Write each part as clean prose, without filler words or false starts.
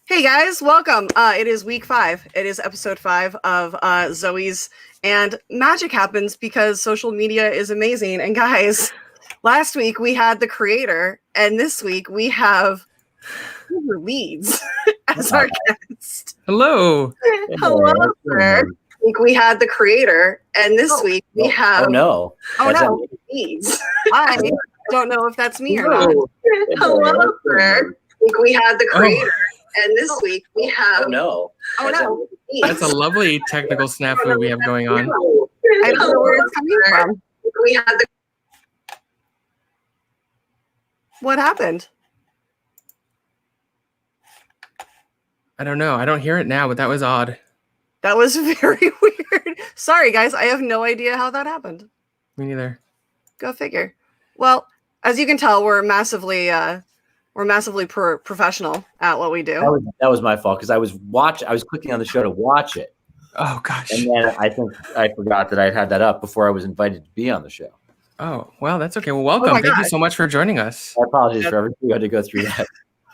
Hey guys, welcome. It is week 5. It is episode 5 of Zoey's, and magic happens because social media is amazing. And guys, last week we had the creator, and this week we have Leeds as our guest. Hello. Hello, sir. This week we had the creator, and this week we have. Oh no, Leeds. I don't know if that's me or not. Hello, sir. This week we had the creator. And this week we have. Oh no. That's a lovely technical snafu we have going on. I don't know where it's coming from. We had the. What happened? I don't know. I don't hear it now, but that was odd. That was very weird. Sorry, guys. I have no idea how that happened. Me neither. Go figure. Well, as you can tell, we're massively professional at what we do. That was my fault because I was clicking on the show to watch it. Oh gosh. And then I think I forgot that I had that up before I was invited to be on the show. Oh, well, that's okay. Well, welcome. Thank you so much for joining us. I apologize for everything you had to go through that.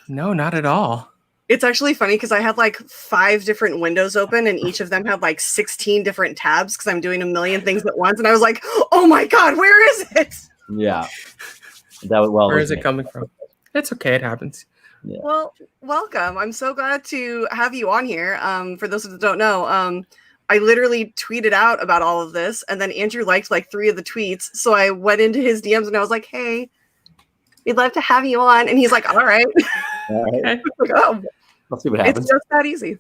No, not at all. It's actually funny because I had like 5 different windows open and each of them had like 16 different tabs because I'm doing a million things at once. And I was like, oh my God, where is it? Yeah. Where is it coming from? It's okay. It happens. Yeah. Well, welcome. I'm so glad to have you on here. For those that don't know, I literally tweeted out about all of this and then Andrew liked like 3 of the tweets. So I went into his DMs and I was like, hey, we'd love to have you on. And he's like, all right. All right. Like, oh, Let's see what happens. It's just that easy.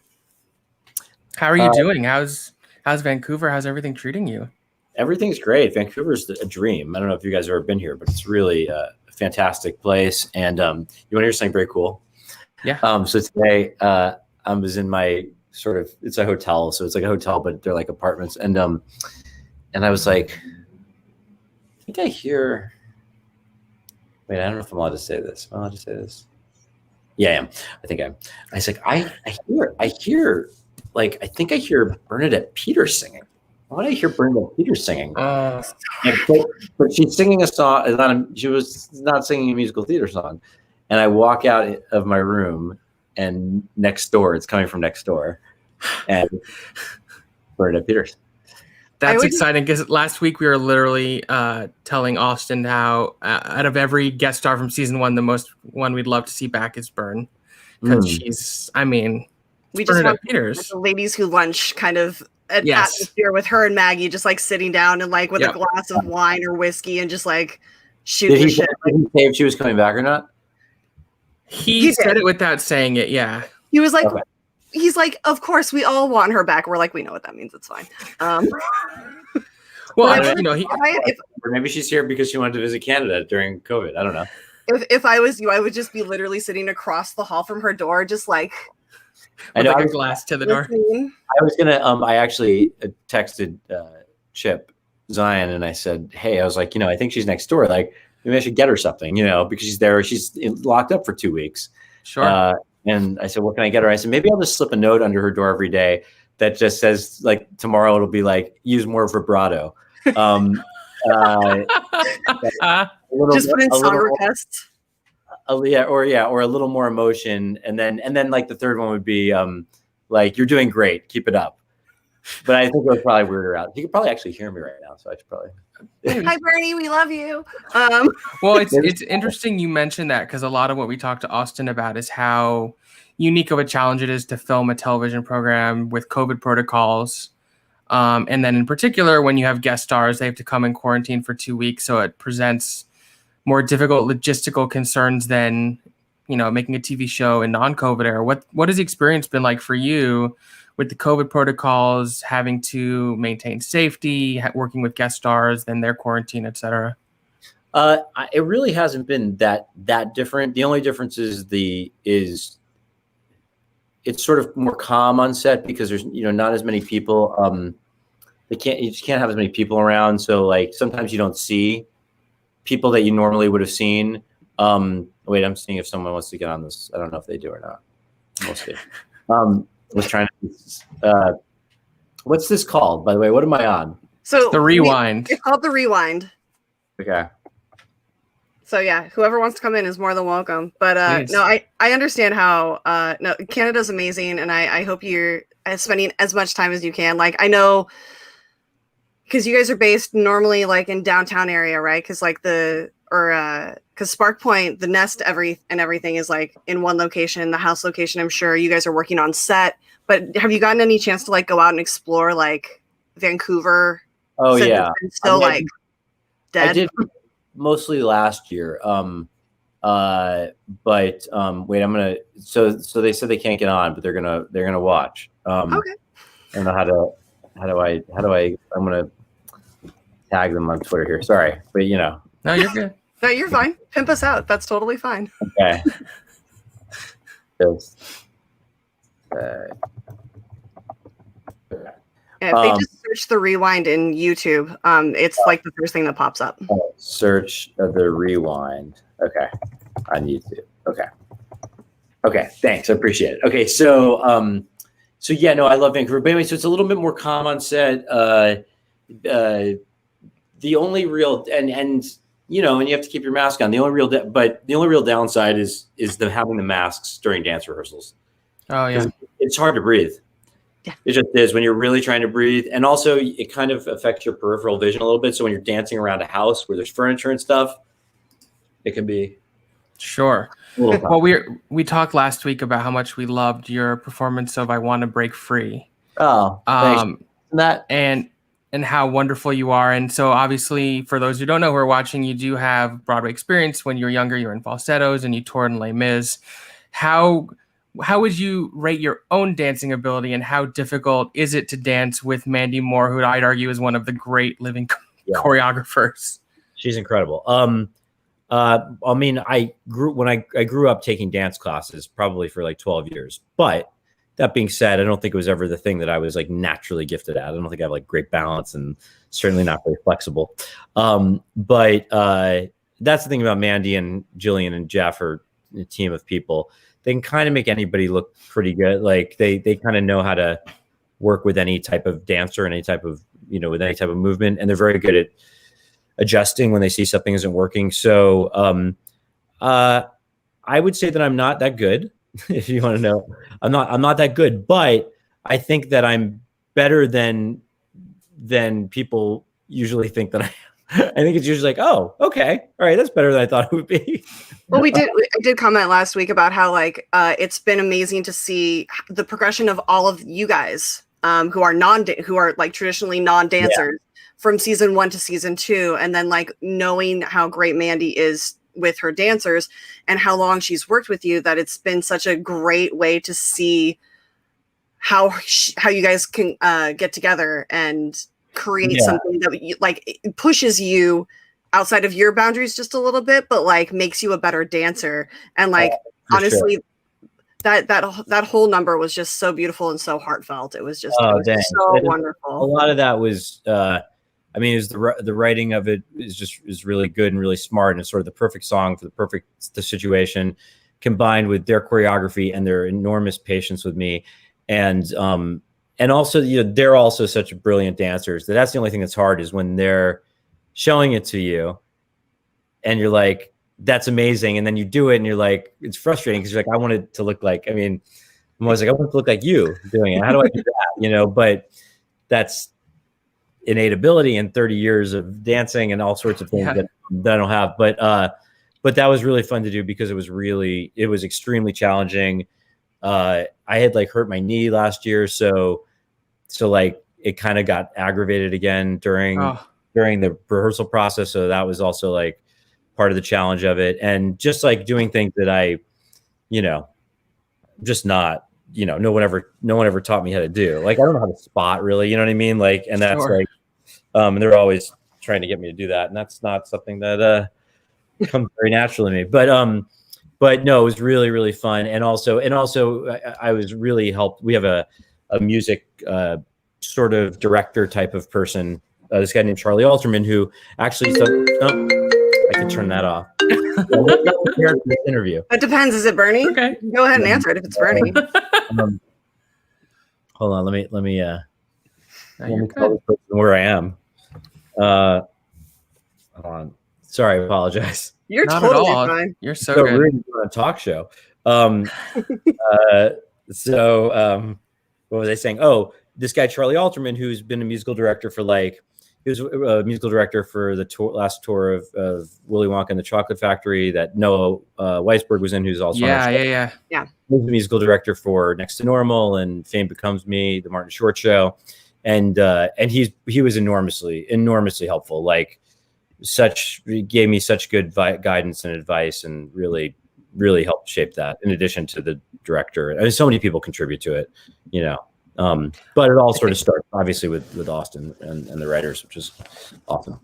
How are you doing? How's Vancouver? How's everything treating you? Everything's great. Vancouver's a dream. I don't know if you guys have ever been here, but it's really a fantastic place. And you want to hear something very cool? Yeah. So today I was in my it's a hotel. So it's like a hotel, but they're like apartments. And I was like, I think I hear, wait, I don't know if I'm allowed to say this. Am I allowed to say this? Yeah, I am. I think I am. I was like, I hear, like, I think I hear Bernadette Peters singing. Why do I hear Bernadette Peters singing? But she's singing a song. She was not singing a musical theater song. And I walk out of my room, and next door, it's coming from next door, and Bernadette Peters. That's exciting because last week we were literally telling Austin how out of every guest star from season 1, the most one we'd love to see back is Bern because she's, we just want Peters. The ladies who lunch kind of atmosphere with her and Maggie just like sitting down and like with a glass of wine or whiskey and just like shoot the shit. Did he say if she was coming back or not? He said it without saying it. Yeah. He was like, he's like, of course we all want her back. We're like, we know what that means. It's fine. Well, or maybe she's here because she wanted to visit Canada during COVID. I don't know. If I was you, I would just be literally sitting across the hall from her door, just like with like a glass to the door. I was gonna. I actually texted Chip Zien and I said, "Hey, I was like, I think she's next door. Like, maybe I should get her something, because she's there. She's locked up for 2 weeks." Sure. And I said, "What can I get her?" I said, "Maybe I'll just slip a note under her door every day that just says, like, tomorrow it'll be like, use more vibrato." Just put in song requests. Or a little more emotion, and then like the third one would be like, "You're doing great, keep it up." But I think it would probably weird her out. He could probably actually hear me right now, so I should probably. Hi, Bernie, we love you. Well, it's interesting you mentioned that because a lot of what we talked to Austin about is how unique of a challenge it is to film a television program with COVID protocols. And then in particular, when you have guest stars, they have to come in quarantine for 2 weeks. So it presents more difficult logistical concerns than, making a TV show in non-COVID era. What has the experience been like for you with the COVID protocols, having to maintain safety, working with guest stars, then their quarantine, et cetera? It really hasn't been that different. The only difference is it's sort of more calm on set because there's not as many people. You just can't have as many people around. So like sometimes you don't see people that you normally would have seen. Wait, I'm seeing if someone wants to get on this. I don't know if they do or not. We'll see. Was trying to. What's this called, by the way? What am I on? So the rewind. It's called the rewind. Okay. So yeah, whoever wants to come in is more than welcome. But no, I understand how no, Canada's amazing, and I hope you're spending as much time as you can. Like I know, because you guys are based normally like in downtown area, right? Because like because Spark Point, the nest, everything is like in one location. The house location, I'm sure you guys are working on set. But have you gotten any chance to like go out and explore like Vancouver? Oh yeah, still like dead. I did mostly last year. But wait, I'm gonna. So they said they can't get on, but they're gonna watch. Okay. I don't know how do I I'm gonna tag them on Twitter here. Sorry, but you know. No, you're good. No, you're fine. Pimp us out. That's totally fine. Okay. Yeah, if they just search the rewind in YouTube, it's like the first thing that pops up. Search the rewind. Okay, on YouTube. Okay. Thanks. I appreciate it. Okay, so yeah, no, I love Vancouver. But anyway, so it's a little bit more calm on set. The only real and you know, and you have to keep your mask on. The only real downside is having the masks during dance rehearsals. Oh yeah, it's hard to breathe. Yeah. It just is when you're really trying to breathe. And also it kind of affects your peripheral vision a little bit. So when you're dancing around a house where there's furniture and stuff, it can be. Sure. Well, we talked last week about how much we loved your performance of I Want to Break Free. Oh, thanks. And how wonderful you are. And so obviously for those who don't know who are watching, you do have Broadway experience. When you were younger, you were in falsettos and you toured in Les Mis. How would you rate your own dancing ability, and how difficult is it to dance with Mandy Moore, who I'd argue is one of the great living choreographers? She's incredible. I mean, I grew up taking dance classes probably for like 12 years. But that being said, I don't think it was ever the thing that I was like naturally gifted at. I don't think I have like great balance, and certainly not very flexible. But that's the thing about Mandy and Jillian and Jeff, are a team of people. They can kind of make anybody look pretty good. Like they kind of know how to work with any type of dancer and any type of, you know, with any type of movement. And they're very good at adjusting when they see something isn't working. So I would say that I'm not that good. If you want to know, I'm not that good, but I think that I'm better than people usually think that I am. I think it's usually like, oh, okay, all right, that's better than I thought it would be. Well, I did comment last week about how like it's been amazing to see the progression of all of you guys who are like traditionally non-dancers from season 1 to season 2, and then like knowing how great Mandy is with her dancers and how long she's worked with you, that it's been such a great way to see how you guys can get together and create something that like pushes you outside of your boundaries just a little bit, but like makes you a better dancer. And like honestly, that whole number was just so beautiful and so heartfelt. It was just so wonderful. A lot of that was I mean, is the writing of it is really good and really smart, and it's sort of the perfect song for the situation, combined with their choreography and their enormous patience with me, and also, you know, they're also such brilliant dancers that's the only thing that's hard, is when they're showing it to you, and you're like, that's amazing, and then you do it, and you're like, it's frustrating because you're like, I want it to look like, I mean, I'm always like, I want it to look like you doing it. How do I do that? You know, but that's innate ability and 30 years of dancing and all sorts of things that I don't have. But that was really fun to do because it was extremely challenging. I had like hurt my knee last year. So like it kind of got aggravated again during the rehearsal process. So that was also like part of the challenge of it. And just like doing things that I, you know, just not, you know, no one ever taught me how to do. Like, I don't know how to spot really, you know what I mean? Like, and that's like, and they're always trying to get me to do that. And that's not something that comes very naturally to me. But no, it was really, really fun. And also I was really helped. We have a music sort of director type of person, this guy named Charlie Alterman, who actually, I can turn that off. Interview. It depends. Is it Bernie? Okay. Go ahead and answer it if it's Bernie. Hold on. Let me call this person where I am. Hold on. Sorry, I apologize. You're Not totally at all. fine. You're so So good. rude to do on a talk show. What was I saying? Oh, this guy Charlie Alterman, who's been a musical director for he was a musical director for the last tour of Willy Wonka and the Chocolate Factory that Noah Weisberg was in, who's also on our show. Yeah. He was the musical director for Next to Normal and Fame Becomes Me, the Martin Short Show, and he was enormously helpful. Like he gave me such good guidance and advice, and really helped shape that. In addition to the director, I mean, so many people contribute to it, but it all sort of starts obviously with Austin and the writers, which is awesome.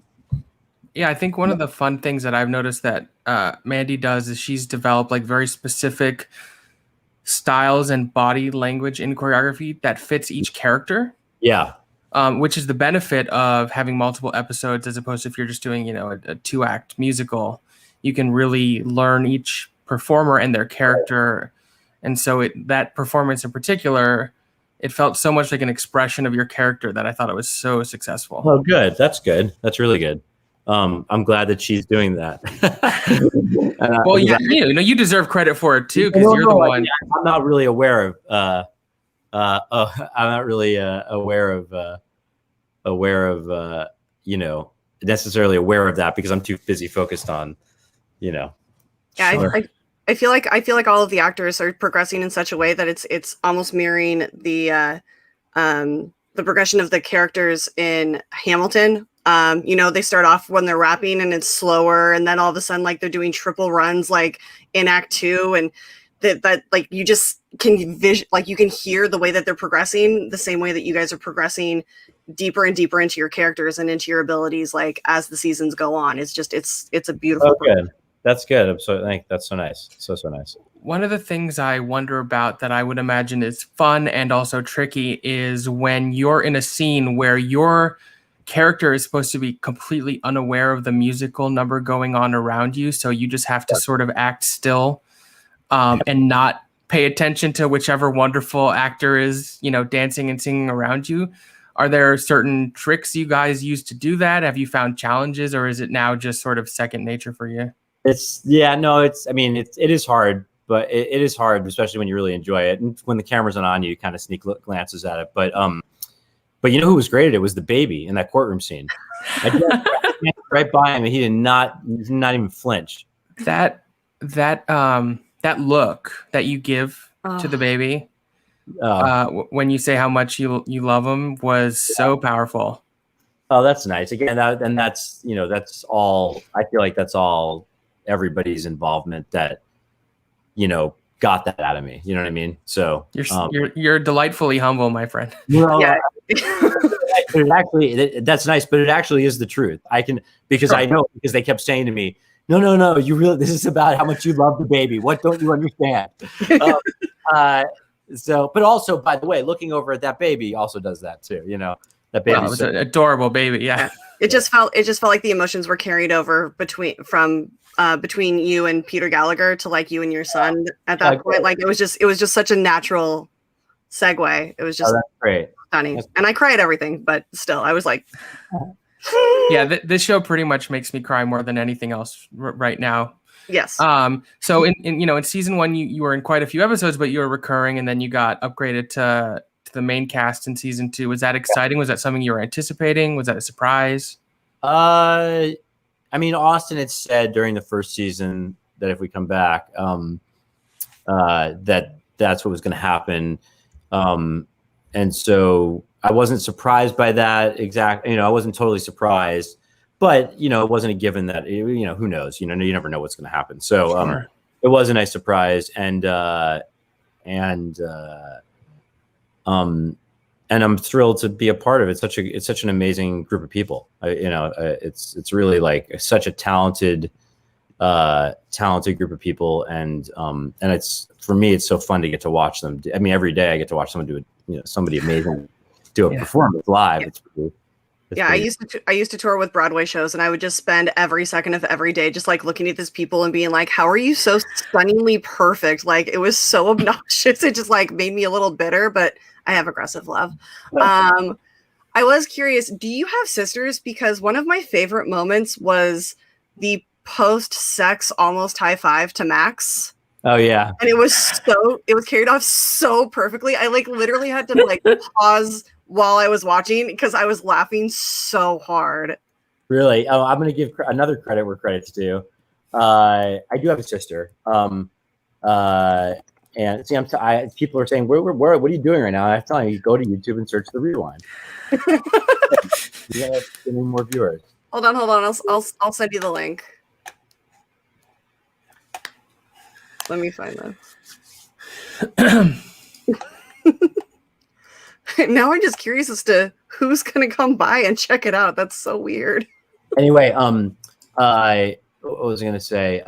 Yeah, I think one of the fun things that I've noticed that Mandy does is she's developed like very specific styles and body language in choreography that fits each character. Yeah. Which is the benefit of having multiple episodes as opposed to if you're just doing, a 2-act musical. You can really learn each performer and their character. And so that performance in particular, it felt so much like an expression of your character that I thought it was so successful. Oh, good. That's good. That's really good. I'm glad that she's doing that. Well, you deserve credit for it too, because you're the one. I'm not really aware of. I'm not really necessarily aware of that because I'm too busy focused on, Yeah, I feel like all of the actors are progressing in such a way that it's almost mirroring the progression of the characters in Hamilton. They start off when they're rapping and it's slower, and then all of a sudden like they're doing triple runs like in Act 2, and that like you just can you can hear the way that they're progressing the same way that you guys are progressing deeper and deeper into your characters and into your abilities like as the seasons go on. It's just it's a beautiful. Oh, good. That's good. That's so nice. So nice. One of the things I wonder about that I would imagine is fun and also tricky is when you're in a scene where your character is supposed to be completely unaware of the musical number going on around you. So you just have to sort of act still and not pay attention to whichever wonderful actor is, dancing and singing around you. Are there certain tricks you guys use to do that? Have you found challenges, or is it now just sort of second nature for you? It is hard, but it is hard, especially when you really enjoy it. And when the camera's not on you, kind of sneak glances at it. But you know who was great at it was the baby in that courtroom scene. I just right by him, and he did not even flinch. That look that you give to the baby when you say how much you love him was so powerful. Oh, that's nice. Again, that's all. I feel like that's all everybody's involvement that got that out of me. You know what I mean? So you're delightfully humble, my friend. Yeah. It actually, that's nice, but it actually is the truth. I know because they kept saying to me, no, this is about how much you love the baby. What don't you understand? But also, by the way, looking over at that baby also does that too. That baby. It's an adorable baby. Yeah. It just felt like the emotions were carried over between you and Peter Gallagher to like you and your son at that point. Like it was just such a natural segue. It was just that's great. Stunning. And I cry at everything, but still I was like, yeah, this show pretty much makes me cry more than anything else right now. Yes. So in season 1, you were in quite a few episodes, but you were recurring, and then you got upgraded to the main cast in season 2. Was that exciting? Was that something you were anticipating? Was that a surprise? I mean, Austin had said during the first season that if we come back, that's what was going to happen. And so I wasn't surprised by that exactly. I wasn't totally surprised, but it wasn't a given that, who knows, you never know what's going to happen. So, Sure. It was a nice surprise. And I'm thrilled to be a part of it. It's such an amazing group of people. It's really like such a talented group of people. And it's, for me, it's so fun to get to watch them. I mean, every day I get to watch someone do it, somebody amazing do a performance live. Yeah. I used to tour with Broadway shows, and I would just spend every second of every day just like looking at these people and being like, how are you so stunningly perfect? Like it was so obnoxious. It just like made me a little bitter, but I have aggressive love. I was curious, do you have sisters? Because one of my favorite moments was the post-sex almost high five to Max. Oh yeah. And it was carried off so perfectly. I like literally had to like pause while I was watching because I was laughing so hard. Really? Oh, I'm going to give another credit where credit's due. I do have a sister. And see, people are saying, what are you doing right now? I'm telling you, go to YouTube and search The Rewind. You have more viewers. Hold on. I'll send you the link. Let me find that. Now I'm just curious as to who's gonna come by and check it out. That's so weird. Anyway, what was I gonna say?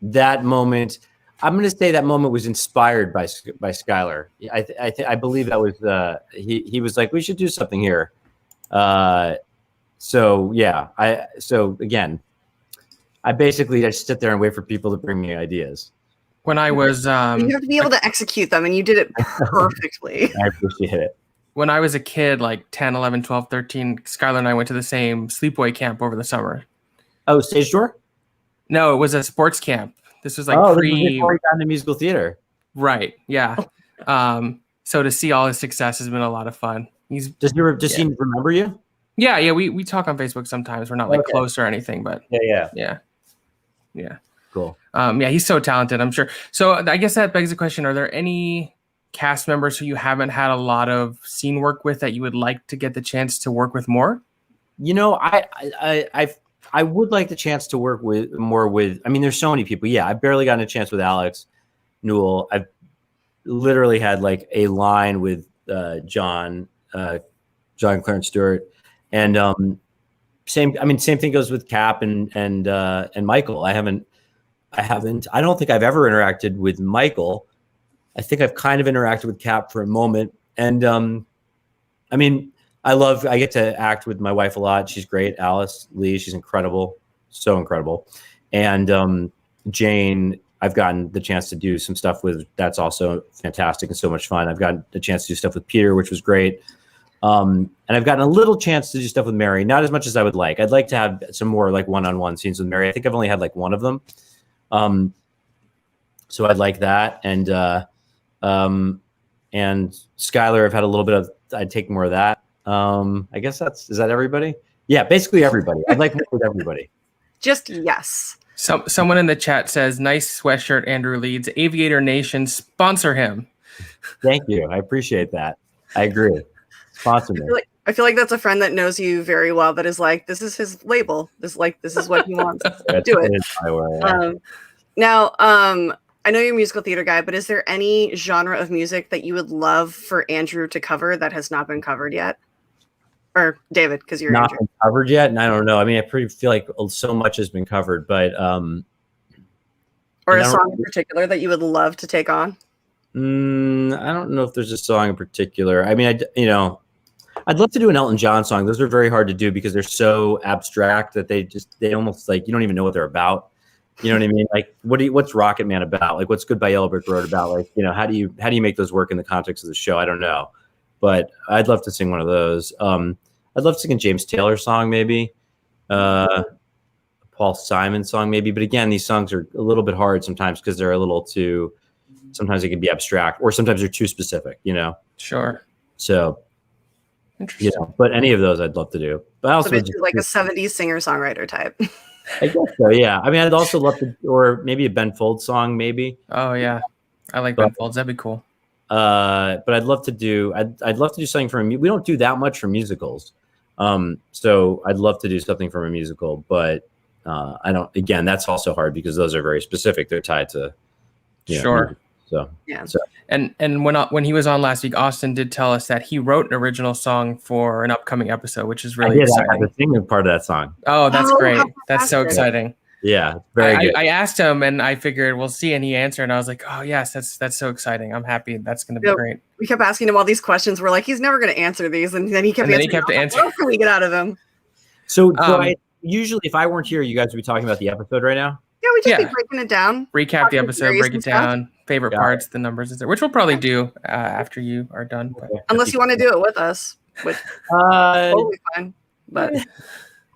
That moment, I'm gonna say that moment was inspired by Skylar. I believe that was he was like, we should do something here. So yeah, again, I basically just sit there and wait for people to bring me ideas. When I was, you have to be able to execute them, and you did it perfectly. I appreciate it. When I was a kid, like 10, 11, 12, 13, Skylar and I went to the same sleepaway camp over the summer. Oh, stage door? No, it was a sports camp. This was like before he got into musical theater. Right. Yeah. So to see all his success has been a lot of fun. Does he remember you? Yeah. We talk on Facebook sometimes. We're not like close or anything, but yeah. Cool. He's so talented, I'm sure. So I guess that begs the question: are there any cast members who you haven't had a lot of scene work with that you would like to get the chance to work with more? You know, I would like the chance to work more with. I mean, there's so many people. Yeah, I've barely gotten a chance with Alex Newell. I've literally had like a line with John Clarence Stewart, and same thing goes with Cap and Michael. I don't think I've ever interacted with Michael. I think I've kind of interacted with Cap for a moment. And I get to act with my wife a lot. She's great. Alice Lee, she's incredible. So incredible. And Jane, I've gotten the chance to do some stuff with. That's also fantastic and so much fun. I've gotten the chance to do stuff with Peter, which was great. And I've gotten a little chance to do stuff with Mary, not as much as I would like. I'd like to have some more like one-on-one scenes with Mary. I think I've only had like one of them. So I'd like that. And Skylar, I've had a little bit of, I'd take more of that. I guess is that everybody? Yeah, basically everybody. I'd like more with everybody. Just yes. Someone in the chat says, nice sweatshirt, Andrew Leeds. Aviator Nation, sponsor him. Thank you. I appreciate that. I agree. Sponsor me. I feel like that's a friend that knows you very well. That is like, this is his label. This is what he wants. Do it. Now, I know you're a musical theater guy, but is there any genre of music that you would love for Andrew to cover that has not been covered yet? Or David, because you're not Andrew. Been covered yet, and I don't know. I mean, I feel like so much has been covered, but or a song in particular that you would love to take on. I don't know if there's a song in particular. I mean, I'd love to do an Elton John song. Those are very hard to do because they're so abstract that they almost like you don't even know what they're about. You know what I mean? Like, what's Rocket Man about? Like, what's Goodbye Yellow Brick Road about? Like, how do you make those work in the context of the show? I don't know, but I'd love to sing one of those. I'd love to sing a James Taylor song, maybe, a Paul Simon song, maybe. But again, these songs are a little bit hard sometimes because they're a little too. Sometimes they can be abstract, or sometimes they're too specific. Sure. So. Interesting. But any of those I'd love to do. But I also so like a 70s singer-songwriter type. I guess so, yeah. I mean, I'd also love to, or maybe a Ben Folds song, maybe. Oh yeah, I like Ben Folds. That'd be cool. But I'd love to do. I'd love to do something from. We don't do that much for musicals, so I'd love to do something from a musical. But I don't. Again, that's also hard because those are very specific. They're tied to. Sure. So yeah. So. And when he was on last week, Austin did tell us that he wrote an original song for an upcoming episode, which is really exciting. I have the singing part of that song. Oh, that's great. That's so exciting. Yeah, very good. I asked him and I figured we'll see, and he answered, and I was like, oh yes, that's so exciting. I'm happy. That's going to be great. We kept asking him all these questions. We're like, he's never going to answer these, and then he kept answering. What can we get out of him? So usually, if I weren't here, you guys would be talking about the episode right now. Yeah, we just be breaking it down. Recap the episode, break it down, favorite parts, the numbers, which we'll probably do after you are done. But. Unless you want to do it with us, which totally fine. But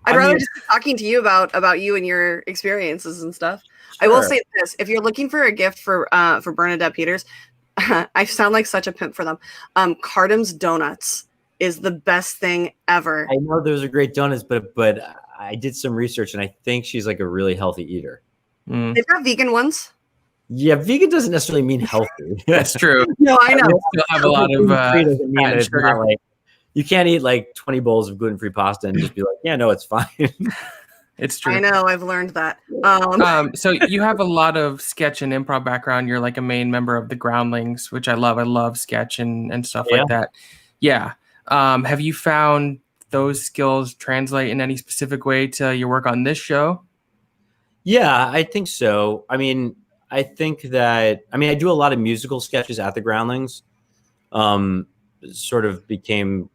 I'd rather just be talking to you about you and your experiences and stuff. Sure. I will say this: if you're looking for a gift for Bernadette Peters, I sound like such a pimp for them. Cardam's Donuts is the best thing ever. I know those are great donuts, but I did some research and I think she's like a really healthy eater. They've got vegan ones. Yeah, vegan doesn't necessarily mean healthy. That's true. No, I know. They still have a lot of doesn't mean it's not like you can't eat like 20 bowls of gluten-free pasta and just be like, yeah, no, it's fine. It's true. I know. I've learned that. So you have a lot of sketch and improv background. You're like a main member of the Groundlings, which I love. I love sketch and stuff like that. Yeah. Have you found those skills translate in any specific way to your work on this show? Yeah, I think so. I mean, I think that, I do a lot of musical sketches at the Groundlings. Sort of became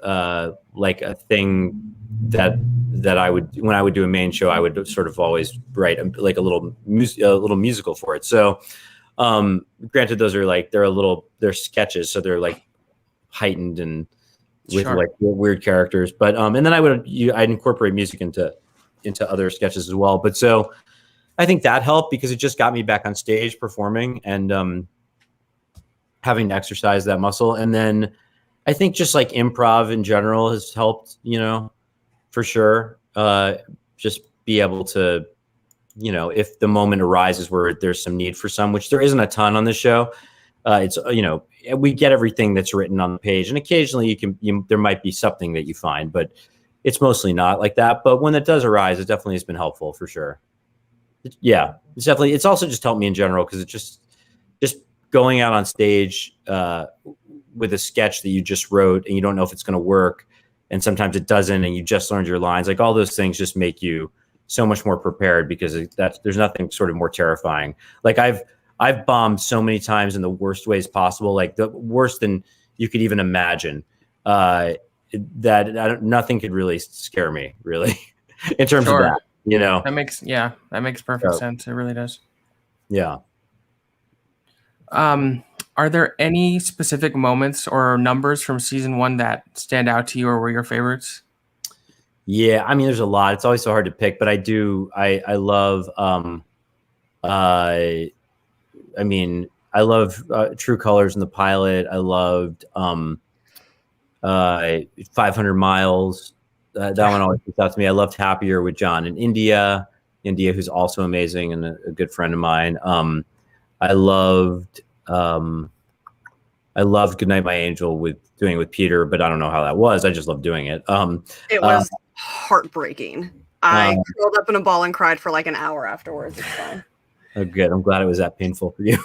like a thing that I would, when I would do a main show, I would sort of always write like a little musical for it. So granted, those are like, they're sketches. So they're like heightened and with like weird characters, but and then I'd incorporate music into other sketches as well. But so I think that helped because it just got me back on stage performing and having to exercise that muscle. And then I think just like improv in general has helped, for sure. Just be able to, if the moment arises where there's some need for some, which there isn't a ton on the show. It's, we get everything that's written on the page, and occasionally there might be something that you find, but it's mostly not like that. But when it does arise, it definitely has been helpful for sure. It's also just helped me in general because it just going out on stage with a sketch that you just wrote and you don't know if it's going to work, and sometimes it doesn't, and you just learned your lines. Like all those things just make you so much more prepared because there's nothing sort of more terrifying. Like I've bombed so many times in the worst ways possible, like the worst than you could even imagine. Nothing could really scare me, really, in terms of that. That makes perfect sense. It really does. Yeah. Are there any specific moments or numbers from season 1 that stand out to you or were your favorites? Yeah, there's a lot. It's always so hard to pick, but I love. I love True Colors in the pilot. I loved 500 Miles. That one always sticks out to me. I loved Happier with John in India, who's also amazing and a good friend of mine. I loved Goodnight My Angel with Peter, but I don't know how that was. I just loved doing it. It was heartbreaking. I curled up in a ball and cried for like an hour afterwards. It's fine. Oh, good. I'm glad it was that painful for you.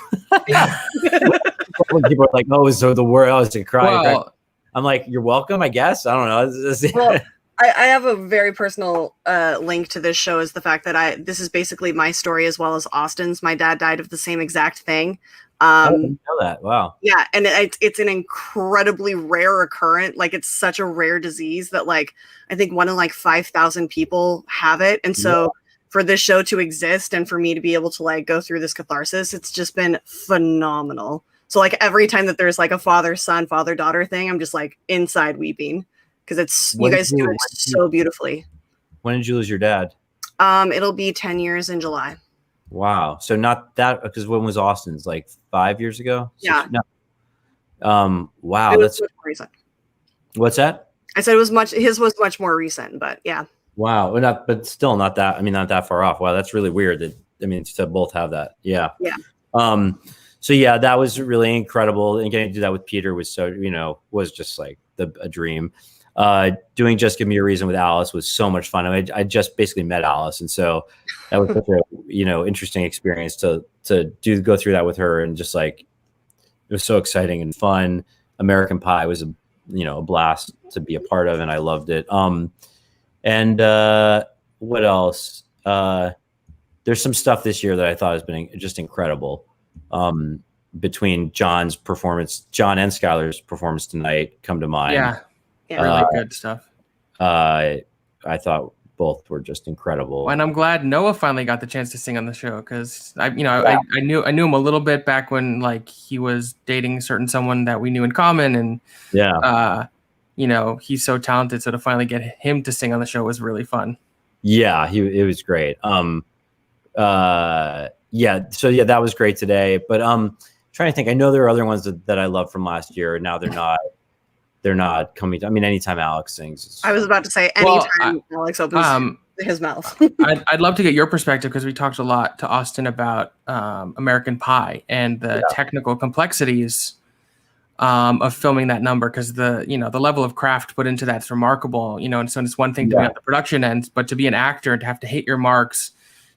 When people are like, "Oh, so the world," I was to cry. Well, I'm like, "You're welcome, I guess." I don't know. Well, I have a very personal link to this show, is the fact that this is basically my story as well as Austin's. My dad died of the same exact thing. I didn't know that. Wow. Yeah, and it's an incredibly rare occurrence. Like, it's such a rare disease that, like, I think 1 in like 5,000 people have it. And so for this show to exist and for me to be able to like go through this catharsis, it's just been phenomenal. So like every time that there's like a father-son, father-daughter thing, I'm just like inside weeping because you guys do it so beautifully. When did you lose your dad? It'll be 10 years in July. Wow. So not that, because when was Austin's? Like 5 years ago? Yeah. No. Wow. That's much more recent. What's that? I said his was much more recent, but yeah. Wow. But still not that, not that far off. Wow. That's really weird to both have that. Yeah. Yeah. So yeah, that was really incredible. And getting to do that with Peter was was just like a dream. Doing Just Give Me a Reason with Alice was so much fun. I just basically met Alice. And so that was such a, interesting experience to go through that with her. And just like, it was so exciting and fun. American Pie was a blast to be a part of, and I loved it. And what else? There's some stuff this year that I thought has been just incredible. Between John and Skylar's performance tonight come to mind. Yeah. Really good stuff. I thought both were just incredible. And I'm glad Noah finally got the chance to sing on the show, because I knew him a little bit back when like he was dating someone that we knew in common, and he's so talented. So to finally get him to sing on the show was really fun. Yeah, it was great. Yeah, so yeah, that was great today. But trying to think, I know there are other ones that I love from last year. Now they're not coming. I mean, anytime Alex sings, I was about to say anytime Alex opens his mouth. I'd love to get your perspective, because we talked a lot to Austin about American Pie and the technical complexities of filming that number, because the level of craft put into that's remarkable. And so it's one thing to be on the production end, but to be an actor and to have to hit your marks.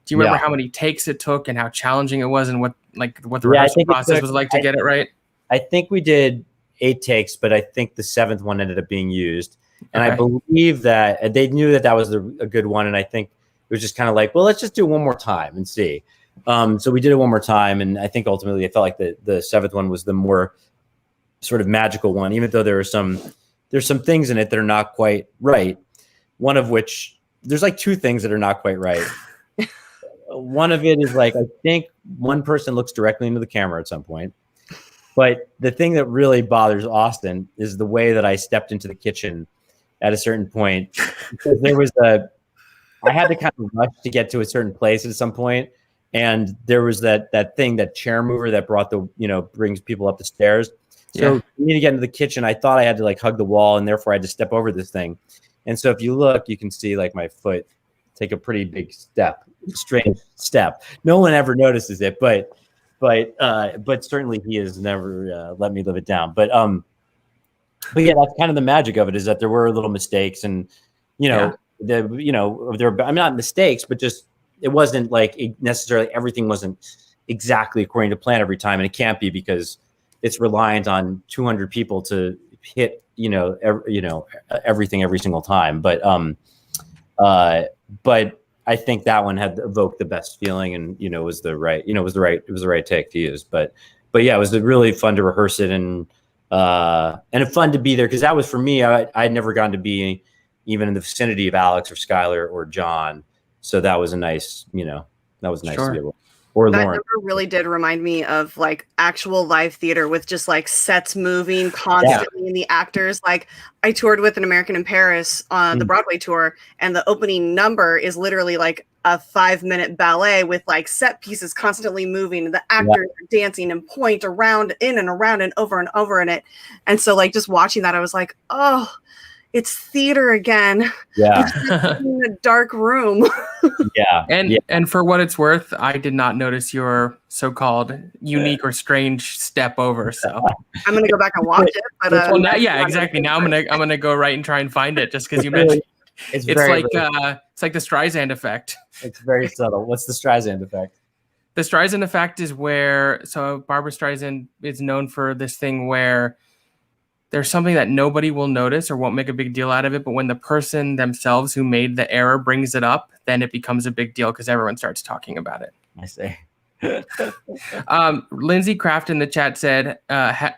Do you remember how many takes it took and how challenging it was, and what the rehearsal process was like to get it right? I think we did 8 takes, but I think the 7th one ended up being used. And I believe that they knew that was a good one. And I think it was just kind of like, well, let's just do one more time and see. So we did it one more time. And I think ultimately I felt like the 7th one was the more sort of magical one, even though there's some things in it that are not quite right. One of which, there's like 2 things that are not quite right. One of it is like, I think one person looks directly into the camera at some point. But the thing that really bothers Austin is the way that I stepped into the kitchen at a certain point. Because I had to kind of rush to get to a certain place at some point. And there was that thing, that chair mover that brings people up the stairs. So for me to get into the kitchen, I thought I had to like hug the wall, and therefore I had to step over this thing. And so if you look, you can see like my foot take a pretty big strange step. No one ever notices it, but certainly he has never let me live it down. But yeah, that's kind of the magic of it, is that there were little mistakes, and there were, I'm not mistakes, but just it wasn't like necessarily everything wasn't exactly according to plan every time, and it can't be, because it's reliant on 200 people to hit everything every single time. But I think that one had evoked the best feeling, and was the right take to use. But yeah, it was really fun to rehearse it, and fun to be there, because that was, for me, I had never gotten to be even in the vicinity of Alex or Skylar or John, so that was a nice, to be able. Or that Lauren. number really did remind me of like actual live theater, with just like sets moving constantly, and the actors. Like, I toured with An American in Paris on the Broadway tour, and the opening number is literally like a 5-minute ballet with like set pieces constantly moving, and the actors are dancing and point around, in and around and over in it. And so like just watching that, I was like, oh, it's theater again. Yeah. In a dark room. And for what it's worth, I did not notice your so-called unique or strange step over. So I'm gonna go back and watch it. But, exactly. Now I'm gonna go right and try and find it, just because you mentioned it's like the Streisand effect. It's very subtle. What's the Streisand effect? The Streisand effect is where Barbra Streisand is known for this thing where there's something that nobody will notice or won't make a big deal out of it, but when the person themselves who made the error brings it up, then it becomes a big deal, because everyone starts talking about it. I see. Lindsey Kraft in the chat said,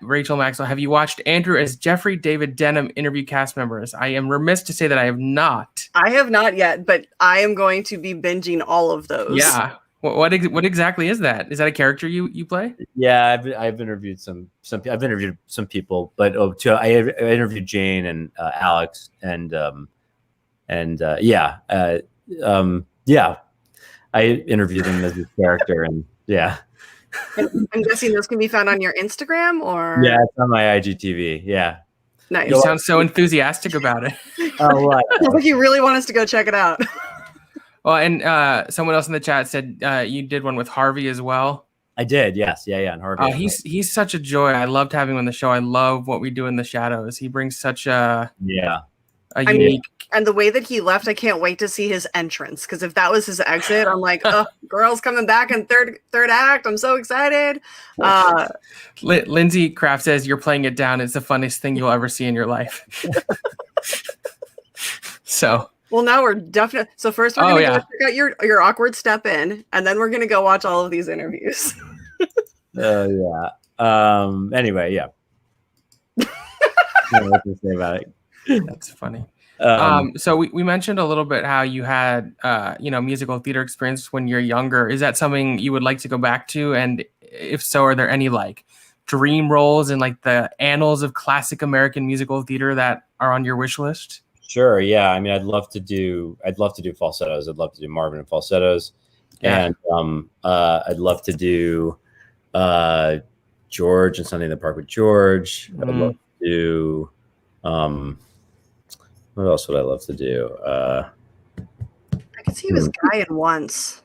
Rachel Maxwell, have you watched Andrew as Jeffrey David Denham interview cast members? I am remiss to say that I have not. I have not yet, but I am going to be binging all of those. Yeah. What exactly is that? Is that a character you play? Yeah, I've interviewed some people, but I interviewed Jane and Alex, and I interviewed him as his character, and yeah. I'm guessing those can be found on your Instagram, or it's on my IGTV. Yeah. Nice. You sound so enthusiastic about it. Oh, what? Sounds like you really want us to go check it out. Well, and someone else in the chat said you did one with Harvey as well. I did, yes. Yeah, and Harvey. He's such a joy. I loved having him on the show. I love what we do in the shadows. He brings such a unique. And the way that he left, I can't wait to see his entrance, because if that was his exit, I'm like, oh, girl's coming back in third act. I'm so excited. Lindsey Kraft says, you're playing it down. It's the funniest thing you'll ever see in your life. So. Well, now we're definitely. So first we're going to go check out your awkward step in, and then we're going to go watch all of these interviews. Anyway, yeah. What to say about it? That's funny. So we mentioned a little bit how you had musical theater experience when you're younger. Is that something you would like to go back to? And if so, are there any like dream roles in like the annals of classic American musical theater that are on your wish list? Sure. Yeah. I mean, I'd love to do falsettos. I'd love to do Marvin and falsettos. Yeah. And I'd love to do George and Sunday in the Park with George. I'd love to do what else would I love to do? I could see he was Guy in Once.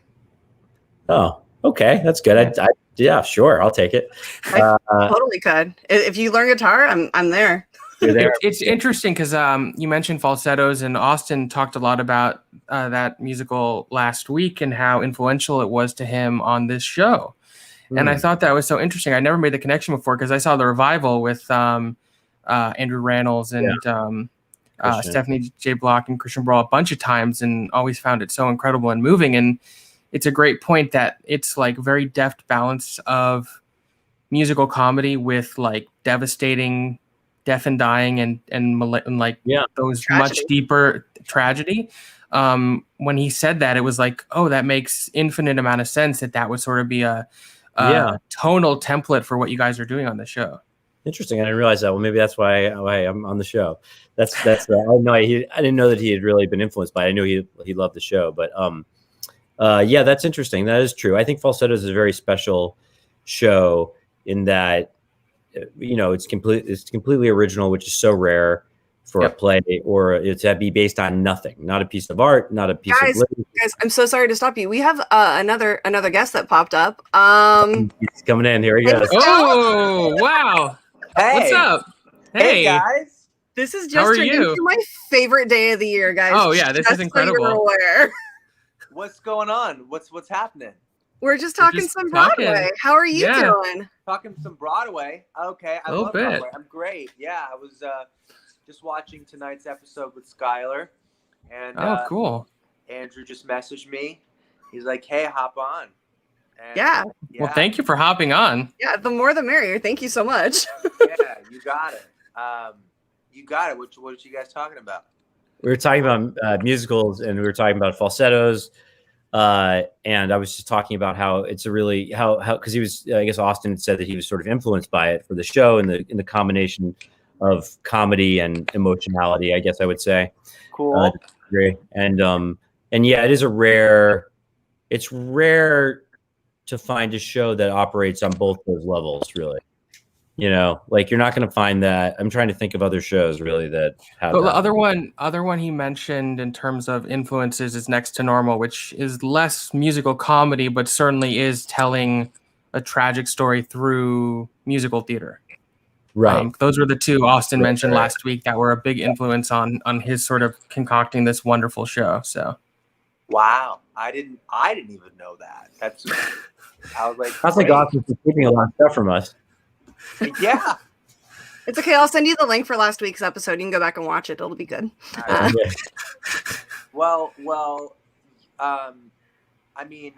Oh, okay. That's good. Yeah, sure. I'll take it. I totally could. If you learn guitar, I'm there. You're there. It's interesting because you mentioned falsettos, and Austin talked a lot about that musical last week and how influential it was to him on this show. And I thought that was so interesting. I never made the connection before because I saw the revival with Andrew Rannells and Stephanie J. Block and Christian Brawl a bunch of times, and always found it so incredible and moving. And it's a great point that it's like very deft balance of musical comedy with like devastating death and dying and like those tragedy. Much deeper tragedy. When he said that, it was like, oh, that makes infinite amount of sense that would sort of be a tonal template for what you guys are doing on the show. Interesting. I didn't realize that. Well, maybe that's why I'm on the show. I didn't know that he had really been influenced by it. I knew he loved the show, but yeah, that's interesting. That is true. I think Falsettos is a very special show in that, it's completely original, which is so rare for a play or to be based on nothing, not a piece of art, not a piece of literature. Guys, I'm so sorry to stop you. We have another guest that popped up. He's coming in. Here he goes. Oh, wow. Hey. What's up? Hey guys. This is just turned into my favorite day of the year, guys. Oh yeah, this is incredible. So you're aware. What's going on? What's happening? We're just talking some Broadway. How are you doing? Talking some Broadway. Okay, I love Broadway. I'm great. Yeah, I was just watching tonight's episode with Skylar, and cool. Andrew just messaged me. He's like, "Hey, hop on." And, yeah. Well, thank you for hopping on. Yeah, the more the merrier. Thank you so much. Yeah, you got it. You got it. What are you guys talking about? We were talking about musicals, and we were talking about falsettos. And I was just talking about how it's a really because he was, I guess Austin said that he was sort of influenced by it for the show in the combination of comedy and emotionality, I guess I would say. Cool. And yeah, it's rare to find a show that operates on both those levels, really. Like you're not going to find that. I'm trying to think of other shows really that have. Well, the other one he mentioned in terms of influences is Next to Normal, which is less musical comedy, but certainly is telling a tragic story through musical theater. Right. Those were the two Austin mentioned last week that were a big influence on his sort of concocting this wonderful show. So. Wow, I didn't even know that. I was like, I think Austin's keeping a lot of stuff from us. Yeah. It's okay. I'll send you the link for last week's episode. You can go back and watch it. It'll be good. Well, I mean,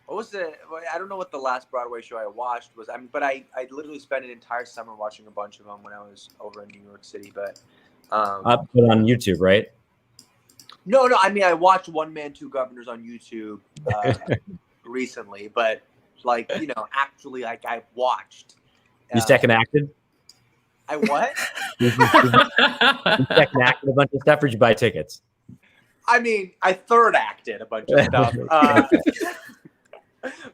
what was I don't know what the last Broadway show I watched was. But I literally spent an entire summer watching a bunch of them when I was over in New York City. But I put on YouTube, right? No. I mean, I watched One Man, Two Governors on YouTube recently, but actually, like I watched. You second acted? I what? You second acted a bunch of stuff, or did you buy tickets? I mean, I third acted a bunch of stuff.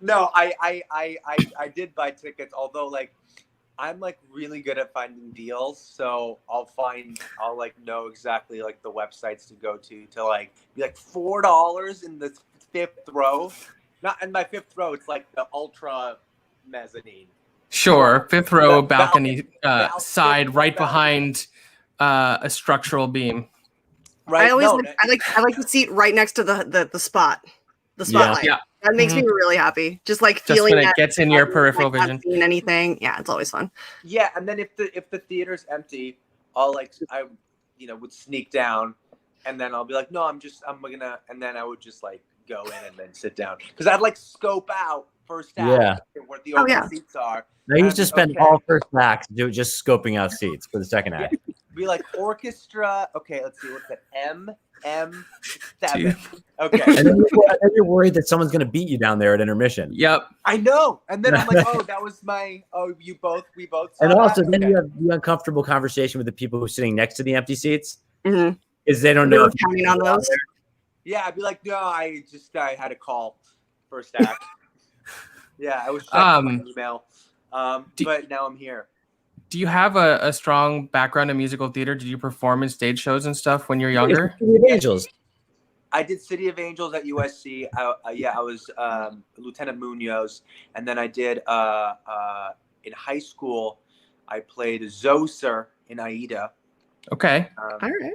No, I did buy tickets. Although, like, I'm like really good at finding deals, so I'll know exactly like the websites to go to like be like $4 in the fifth row. Not in my fifth row. It's like the ultra mezzanine. Sure, fifth row balcony side, right behind a structural beam. Right. I like the seat right next to the spotlight. Yeah. That makes me really happy. Just like feeling when it gets in your peripheral vision. Not seeing anything. Yeah, it's always fun. Yeah, and then if the theater's empty, I would sneak down, and then I'll be like, no, I'm gonna, and then I would just like go in and then sit down because I'd like scope out first act where the open seats are. I used to spend all first acts just scoping out seats for the second act. Be like orchestra. Okay, let's see what's that. M M7. Okay. And then you're worried that someone's going to beat you down there at intermission. Yep. I know. And then I'm like, oh, that was we both saw And also, that? then Okay. you have the uncomfortable conversation with the people who are sitting next to the empty seats Mhm. because they don't They know were if counting on those. Yeah, I'd be like, no, I had a call first act. Yeah, I was checking my email. But now I'm here. Do you have a strong background in musical theater? Did you perform in stage shows and stuff when you're younger? City of Angels. I did City of Angels at USC. I was Lieutenant Munoz, and then I did in high school. I played Zoey in Aida. Okay. All right.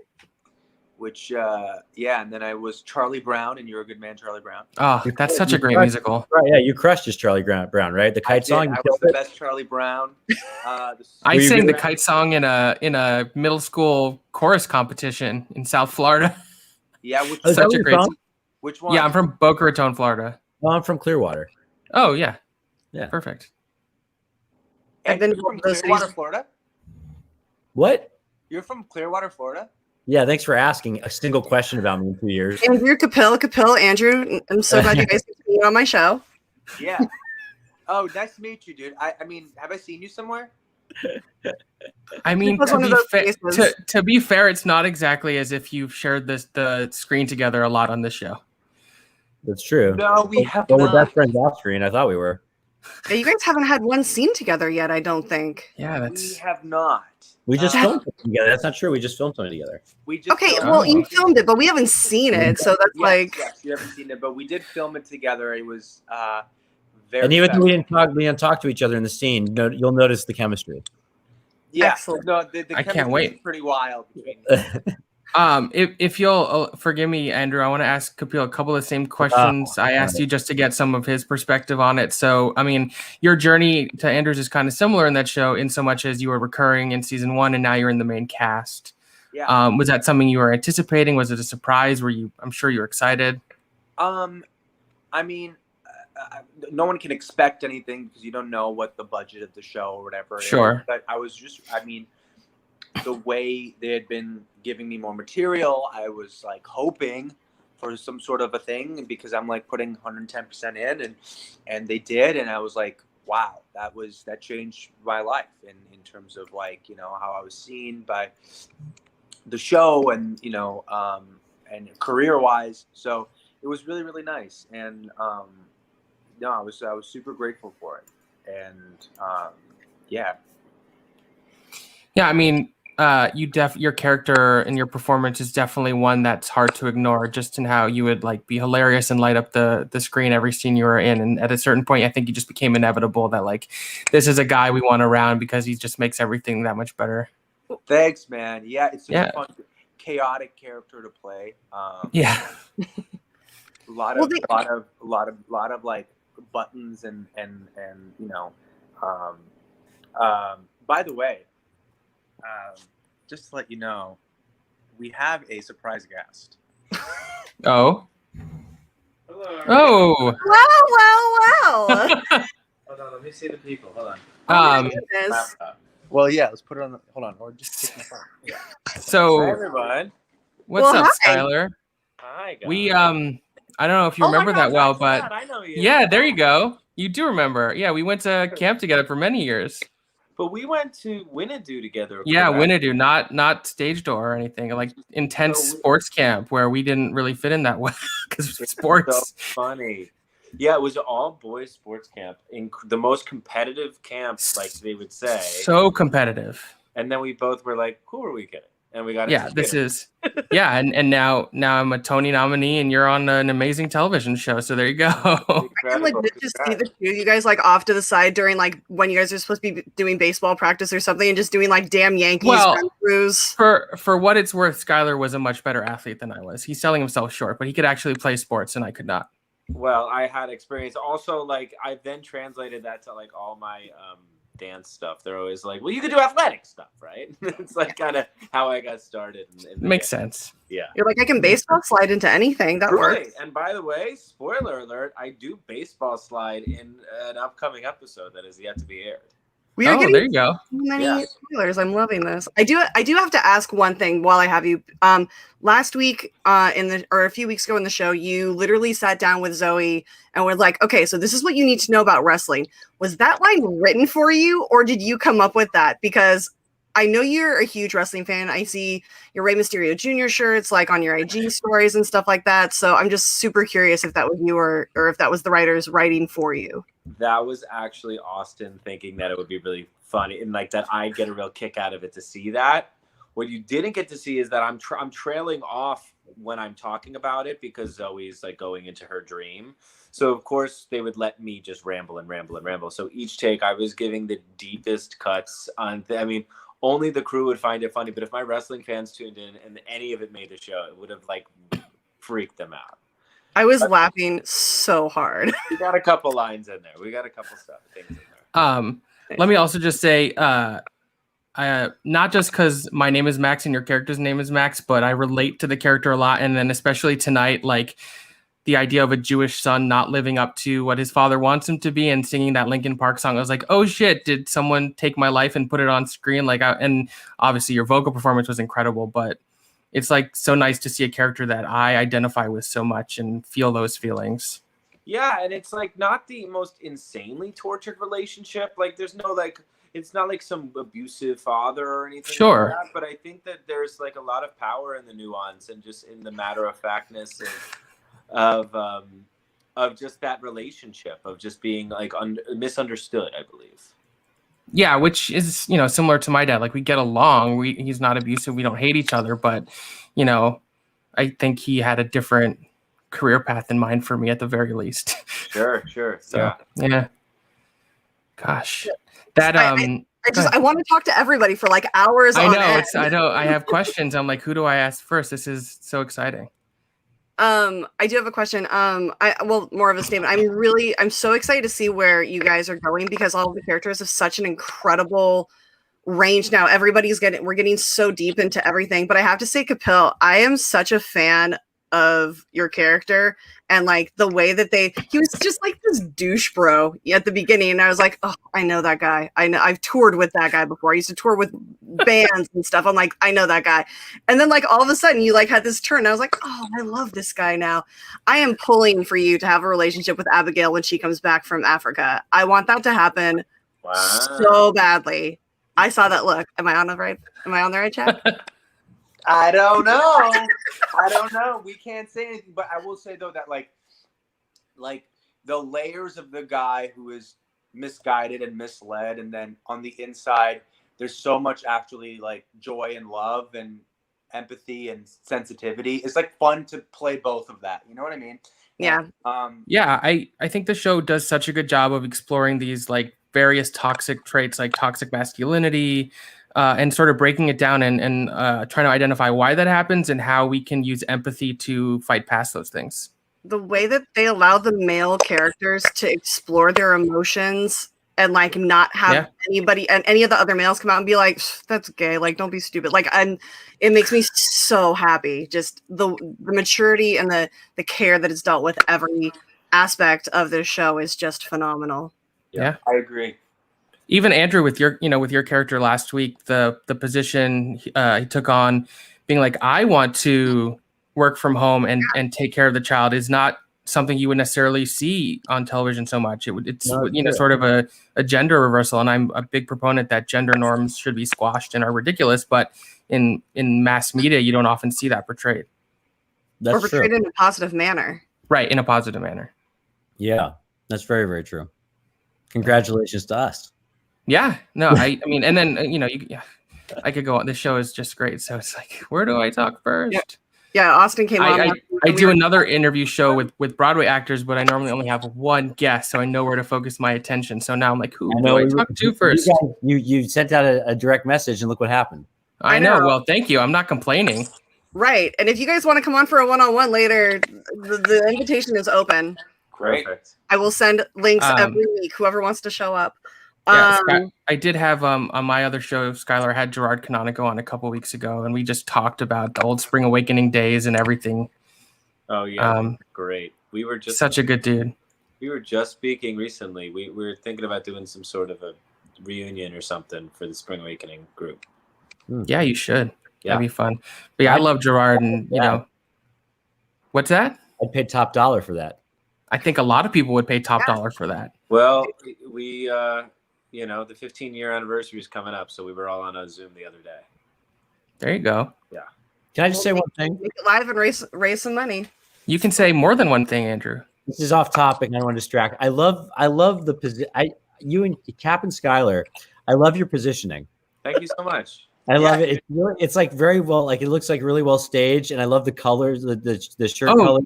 Which and then I was Charlie Brown, and You're a Good Man, Charlie Brown. Oh, that's such a great musical. Right? Yeah, you crushed as Charlie Brown, right? The kite song. I was the best Charlie Brown. I sang the kite song in a middle school chorus competition in South Florida. Yeah, such a great. Which one? Yeah, I'm from Boca Raton, Florida. Well, I'm from Clearwater. Oh yeah. Yeah. Perfect. And you're from Clearwater, Florida? What? You're from Clearwater, Florida? Yeah, thanks for asking a single question about me in 2 years. Andrew Capil, Andrew, I'm so glad you guys get to be on my show. Yeah. Oh, nice to meet you, dude. I mean, have I seen you somewhere? I mean, to be fair, it's not exactly as if you've shared the screen together a lot on this show. That's true. No, we have not. We're best friends off screen. I thought we were. Yeah, you guys haven't had one scene together yet, I don't think. Yeah, we have not. We just filmed it together. That's not true. We just filmed something together. You filmed it, but we haven't seen it, so that's yes, you haven't seen it, but we did film it together. It was very. And even though we didn't talk to each other in the scene, you'll notice the chemistry. Yeah, excellent. No, the I can't wait. is pretty wild. If you'll forgive me, Andrew, I want to ask Kapil a couple of the same questions I asked you just to get some of his perspective on it. So, I mean, your journey to Andrew's is kind of similar in that show, in so much as you were recurring in season 1 and now you're in the main cast. Yeah. Was that something you were anticipating? Was it a surprise? I'm sure you were excited. I mean, no one can expect anything because you don't know what the budget of the show or whatever Sure. is. But the way they had been giving me more material, I was like hoping for some sort of a thing because I'm like putting 110% in and they did. And I was like, wow, that changed my life in terms of like, how I was seen by the show and, and career wise. So it was really, really nice. And, I was super grateful for it. And, yeah. Yeah. I mean, your character and your performance is definitely one that's hard to ignore, just in how you would like be hilarious and light up the screen every scene you were in. And at a certain point, I think it just became inevitable that like, this is a guy we want around because he just makes everything that much better. Thanks, man. Yeah. It's such a fun, chaotic character to play. Yeah. A lot of like buttons and by the way, just to let you know, we have a surprise guest. Oh. Hello. Oh. Wow. Hold on, let me see the people. Hold Oh on. Well, yeah, let's put it on. Hold on, or just take the phone. Yeah. So, hi, everyone. What's up, hi. Skylar? Hi, guys. We I don't know if you remember that well, but I know you. yeah, there you go. You do remember. Yeah, we went to camp together for many years. But we went to Winnidoo together. Yeah, correct? Winnidoo, not stage door or anything. Like intense sports camp where we didn't really fit in that well because sports. So funny. Yeah, it was an all boys sports camp in the most competitive camp, like they would say. So competitive. And then we both were like, "Who are we kidding?" And we got and now I'm a Tony nominee and you're on an amazing television show. So there you go. I can legit just see the two you guys like off to the side during like when you guys are supposed to be doing baseball practice or something and just doing like damn Yankees run throughs. For what it's worth, Skylar was a much better athlete than I was. He's selling himself short, but he could actually play sports and I could not. Well, I had experience. Also, like I then translated that to like all my dance stuff. They're always like, well, you could do athletic stuff, right? It's like kind of how I got started. Makes sense. Yeah. You're like, I can baseball slide into anything. That works. And by the way, spoiler alert, I do baseball slide in an upcoming episode that is yet to be aired. We are Oh, getting there you go. so many Yeah. spoilers. I'm loving this. I do have to ask one thing while I have you. Last week, or a few weeks ago in the show, you literally sat down with Zoey and were like, "Okay, so this is what you need to know about wrestling." Was that line written for you, or did you come up with that? Because I know you're a huge wrestling fan. I see your Rey Mysterio Jr. shirts like on your IG stories and stuff like that. So I'm just super curious if that was you or if that was the writers writing for you. That was actually Austin thinking that it would be really funny and like that I'd get a real kick out of it to see that. What you didn't get to see is that I'm trailing off when I'm talking about it because Zoe's like going into her dream. So of course they would let me just ramble and ramble and ramble. So each take I was giving the deepest cuts on. I mean, only the crew would find it funny. But if my wrestling fans tuned in and any of it made the show, it would have like freaked them out. I was laughing so hard. We got a couple lines in there. We got a couple things in there. Let me also just say, not just because my name is Max and your character's name is Max, but I relate to the character a lot. And then especially tonight, like the idea of a Jewish son not living up to what his father wants him to be and singing that Linkin Park song. I was like, oh shit, did someone take my life and put it on screen? And obviously your vocal performance was incredible, but it's like so nice to see a character that I identify with so much and feel those feelings. Yeah, and it's like not the most insanely tortured relationship. Like there's no like it's not like some abusive father or anything Sure. like that, but I think that there's like a lot of power in the nuance and just in the matter of factness of just that relationship of just being like misunderstood, I believe. Yeah, which is, similar to my dad. Like we get along, he's not abusive, we don't hate each other, but I think he had a different career path in mind for me at the very least. Sure. So, yeah. Gosh. That I want to talk to everybody for like hours. I on know end. I know I have questions. I'm like, who do I ask first? This is so exciting. I do have a question. More of a statement. I'm so excited to see where you guys are going because all of the characters have such an incredible range now. We're getting so deep into everything. But I have to say, Kapil, I am such a fan of your character and like the way that he was just like this douche bro at the beginning. And I was like, oh, I know that guy. I know I've toured with that guy before. I used to tour with bands and stuff. I'm like, I know that guy. And then like all of a sudden you like had this turn. I was like, oh, I love this guy now. I am pulling for you to have a relationship with Abigail when she comes back from Africa. I want that to happen so badly. I saw that look. Am I on the right track? I don't know. We can't say anything, but I will say though that like the layers of the guy who is misguided and misled, and then on the inside, there's so much actually like joy and love and empathy and sensitivity. It's like fun to play both of that. You know what I mean? Yeah. Yeah, I think the show does such a good job of exploring these like various toxic traits like toxic masculinity, and sort of breaking it down and trying to identify why that happens and how we can use empathy to fight past those things. The way that they allow the male characters to explore their emotions and like not have anybody and any of the other males come out and be like, that's gay, like don't be stupid. Like, and it makes me so happy. Just the maturity and the care that is dealt with every aspect of this show is just phenomenal. Yeah. I agree. Even Andrew, with your character last week, the position he took on, being like, I want to work from home and take care of the child, is not something you would necessarily see on television so much. It's sort of a gender reversal, and I'm a big proponent that gender norms should be squashed and are ridiculous. But in mass media, you don't often see that portrayed. That's or portrayed true. in a positive manner. Right, in a positive manner. Yeah, that's very, very true. Congratulations to us. Yeah, no, I mean, and then I could go on. This show is just great. So it's like, where do I talk first? Yeah, Austin came on. I do another interview show with Broadway actors, but I normally only have one guest, so I know where to focus my attention. So now I'm like, who do I talk to first? You sent out a direct message, and look what happened. I know. Well, thank you. I'm not complaining. Right, and if you guys want to come on for a one-on-one later, the invitation is open. Great. I will send links every week. Whoever wants to show up. Yeah, I did have on my other show, Skylar had Gerard Canonico on a couple weeks ago, and we just talked about the old Spring Awakening days and everything. Oh yeah, great. We were just such a good dude. We were just speaking recently. We were thinking about doing some sort of a reunion or something for the Spring Awakening group. Yeah, you should. Yeah. That'd be fun. But yeah, I love Gerard, and you know, what's that? I'd pay top dollar for that. I think a lot of people would pay top dollar for that. Well, we you know, the 15-year anniversary is coming up, so we were all on a Zoom the other day. There you go. Yeah. Can I just say one thing? Make it live and raise some money. You can say more than one thing, Andrew. This is off topic. I don't want to distract. I love the position. You and Cap and Skylar, I love your positioning. Thank you so much. I love it. It's like very well, like it looks like really well staged, and I love the colors, the shirt color.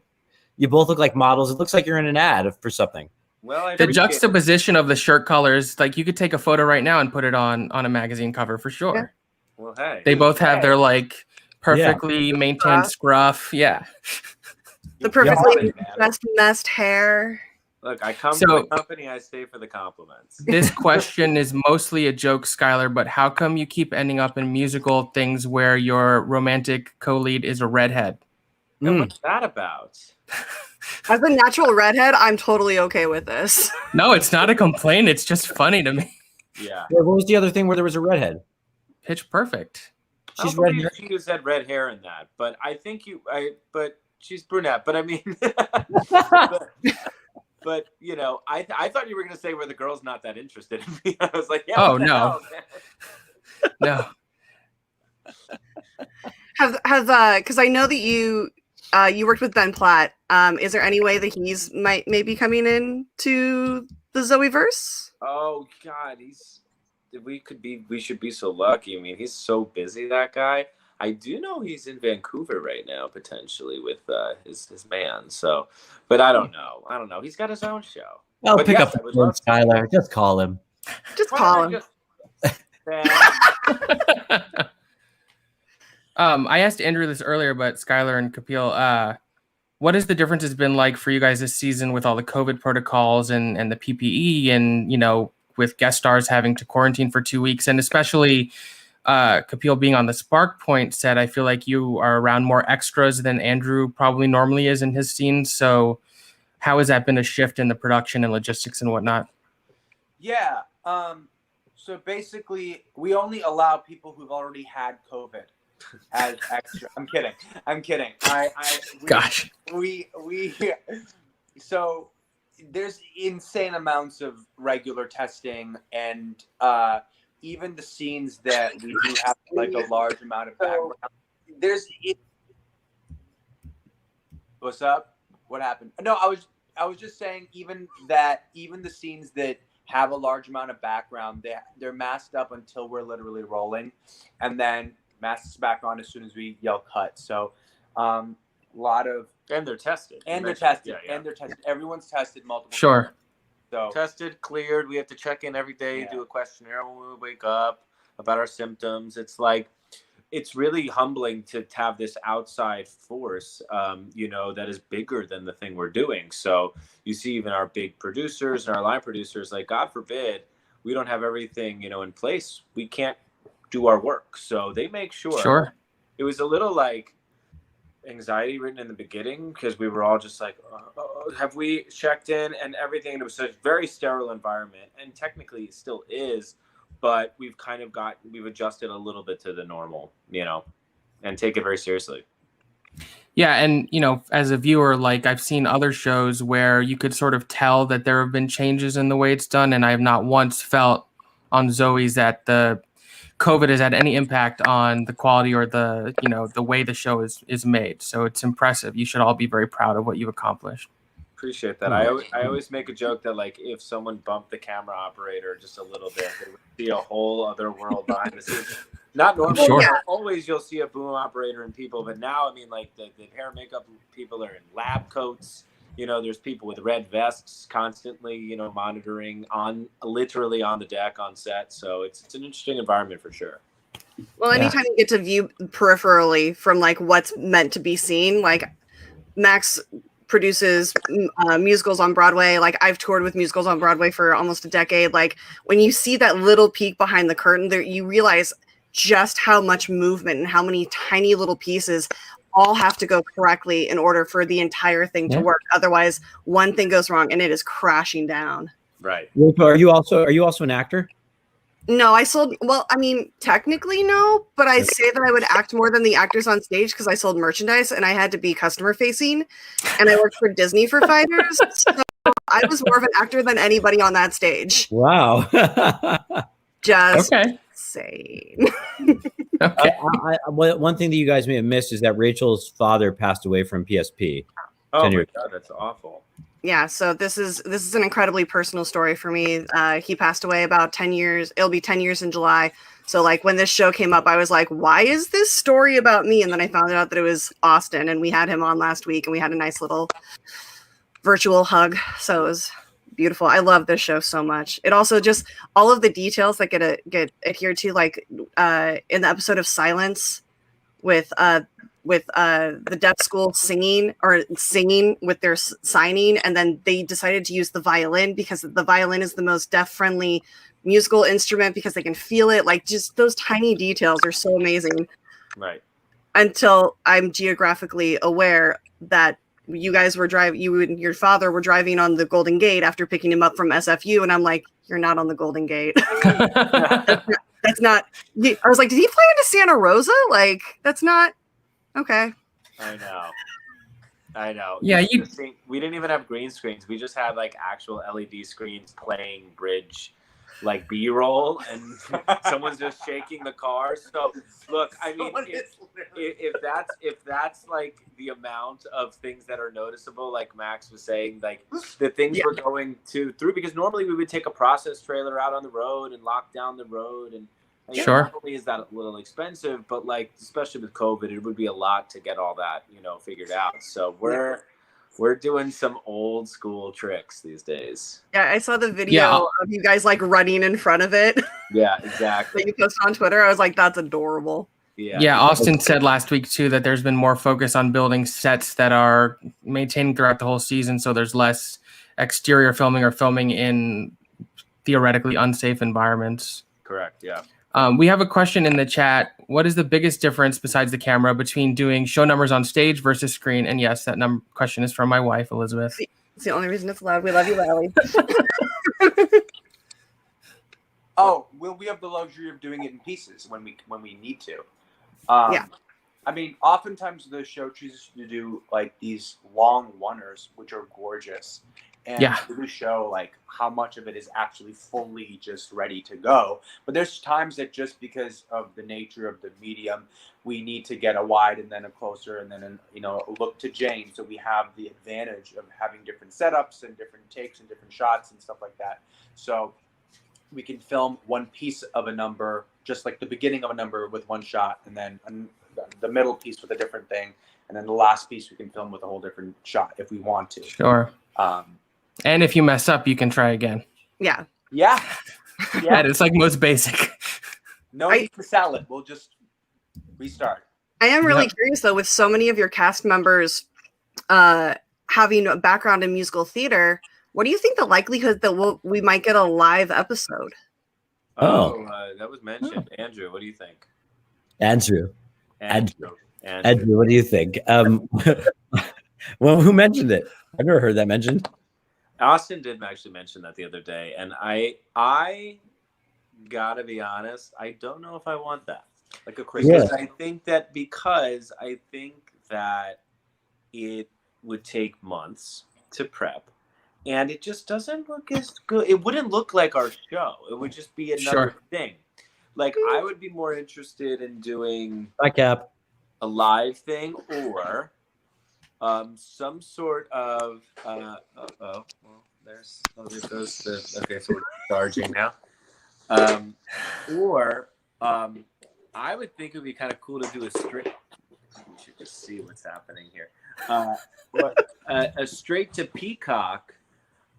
You both look like models. It looks like you're in an ad for something. Well, the juxtaposition of the shirt colors, like you could take a photo right now and put it on a magazine cover for sure. Yeah. Well, hey, they both have their like perfectly maintained scruff. Yeah, the perfectly messed hair. Look, I come to the company, I stay for the compliments. This question is mostly a joke, Skylar, but how come you keep ending up in musical things where your romantic co-lead is a redhead? What's that about? As a natural redhead, I'm totally okay with this. No, it's not a complaint. It's just funny to me. Yeah. What was the other thing where there was a redhead? Pitch Perfect. She's red hair. She said red hair in that, but I think but she's brunette. But I mean, but you know, I thought you were going to say where the girl's not that interested in me. I was like, yeah. Oh no. No. Because I know that you worked with Ben Platt. Is there any way that he's maybe coming in to the Zoey verse? Oh God, we should be so lucky. I mean, he's so busy, that guy. I do know he's in Vancouver right now, potentially with his man. So, but I don't know. He's got his own show. I'll pick up the phone, Skylar. Just call him. Just call him. I asked Andrew this earlier, but Skylar and Kapil, what has the differences been like for you guys this season with all the COVID protocols and the PPE and, you know, with guest stars having to quarantine for 2 weeks, and especially Kapil being on the Spark Point set? I feel like you are around more extras than Andrew probably normally is in his scenes. So how has that been a shift in the production and logistics and whatnot? Yeah. So basically, we only allow people who've already had COVID as extra. I'm kidding. Gosh. So there's insane amounts of regular testing, and even the scenes that we do have like a large amount of background. What's up? What happened? No, I was just saying even the scenes that have a large amount of background, they're masked up until we're literally rolling, and then masks back on as soon as we yell cut. So and they're tested. And they're tested. Everyone's tested multiple times. So tested, cleared. We have to check in every day, do a questionnaire when we wake up about our symptoms. It's like, it's really humbling to have this outside force, you know, that is bigger than the thing we're doing. So you see even our big producers and our line producers, like, God forbid, we don't have everything, you know, in place. We can't do our work. So they make sure. Sure. It was a little like anxiety written in the beginning because we were all just like, have we checked in and everything? And it was a very sterile environment, and technically it still is, but we've adjusted a little bit to the normal, you know, and take it very seriously. Yeah. And, you know, as a viewer, like I've seen other shows where you could sort of tell that there have been changes in the way it's done. And I have not once felt on Zoey's that the COVID has had any impact on the quality or the, you know, the way the show is made. So it's impressive. You should all be very proud of what you've accomplished. Appreciate that. I always make a joke that, like, if someone bumped the camera operator just a little bit, they would see a whole other world behind the scenes. Not normally. Sure. Always you'll see a boom operator and people, but now, I mean, like the hair and makeup people are in lab coats. You know, there's people with red vests constantly, you know, monitoring literally on the deck on set. So it's an interesting environment for sure. Well, anytime you get to view peripherally from like what's meant to be seen, like Max produces musicals on Broadway. Like I've toured with musicals on Broadway for almost a decade. Like when you see that little peek behind the curtain there, you realize just how much movement and how many tiny little pieces all have to go correctly in order for the entire thing to work. Otherwise, one thing goes wrong and it is crashing down. Right. Are you also an actor? No, I sold. Well, I mean, technically no, but I say that I would act more than the actors on stage because I sold merchandise and I had to be customer facing, and I worked for Disney for 5 years. So I was more of an actor than anybody on that stage. Wow. Just Okay. saying. Okay. One thing that you guys may have missed is that Rachel's father passed away from PSP. Oh 10 my years. god, that's awful. Yeah, so this is an incredibly personal story for me. He passed away about 10 years. It'll be 10 years in July. So like when this show came up, I was like, why is this story about me? And then I found out that it was Austin, and we had him on last week, and we had a nice little virtual hug. So it was beautiful. I love this show so much. It also just all of the details that get adhered to, like in the episode of Silence with the deaf school singing with their signing, and then they decided to use the violin because the violin is the most deaf friendly musical instrument because they can feel it. Like just those tiny details are so amazing. Right. Until I'm geographically aware that you guys were you and your father were driving on the Golden Gate after picking him up from SFU, and I'm like, you're not on the Golden Gate. That's not. I was like, did he fly into Santa Rosa? Like, that's not okay. I know. Yeah, we didn't even have green screens. We just had like actual LED screens playing bridge, like B-roll, and someone's just shaking the car. So look, I mean, if that's like the amount of things that are noticeable, like Max was saying, like the things we're going through, because normally we would take a process trailer out on the road and lock down the road, and sure, not only is that a little expensive, but like especially with COVID, it would be a lot to get all that figured out. So we're doing some old school tricks these days. Yeah, I saw the video of you guys like running in front of it. Yeah, exactly. That you posted on Twitter. I was like, that's adorable. Yeah, Austin said last week too that there's been more focus on building sets that are maintained throughout the whole season, so there's less exterior filming or filming in theoretically unsafe environments. Correct, yeah. We have a question in the chat. What is the biggest difference besides the camera between doing show numbers on stage versus screen? And yes, that question is from my wife, Elizabeth. It's the only reason it's allowed. We love you, Lally. Oh, well, we have the luxury of doing it in pieces when we need to. Yeah. I mean, oftentimes the show chooses to do like these long oneers, which are gorgeous. And to show like how much of it is actually fully just ready to go. But there's times that just because of the nature of the medium, we need to get a wide and then a closer and then a look to Jane. So we have the advantage of having different setups and different takes and different shots and stuff like that. So we can film one piece of a number, just like the beginning of a number with one shot, and then the middle piece with a different thing, and then the last piece we can film with a whole different shot if we want to. Sure. And if you mess up, you can try again. Yeah. Yeah. That is like most basic. No need to sell it. We'll just restart. I am really curious though, with so many of your cast members having a background in musical theater, what do you think the likelihood that we might get a live episode? That was mentioned. Andrew, what do you think? Andrew, Andrew, what do you think? Well, who mentioned it? I've never heard that mentioned. Austin did actually mention that the other day, and I gotta be honest, I don't know if I want that. Like a crazy. Yeah. I think that because I think that it would take months to prep, and it just doesn't look as good. It wouldn't look like our show. It would just be another thing. Like I would be more interested in doing a live thing or some sort of well, there goes the okay, so we're charging now. Or I would think it would be kind of cool to do a straight. We should just see what's happening here. A straight to Peacock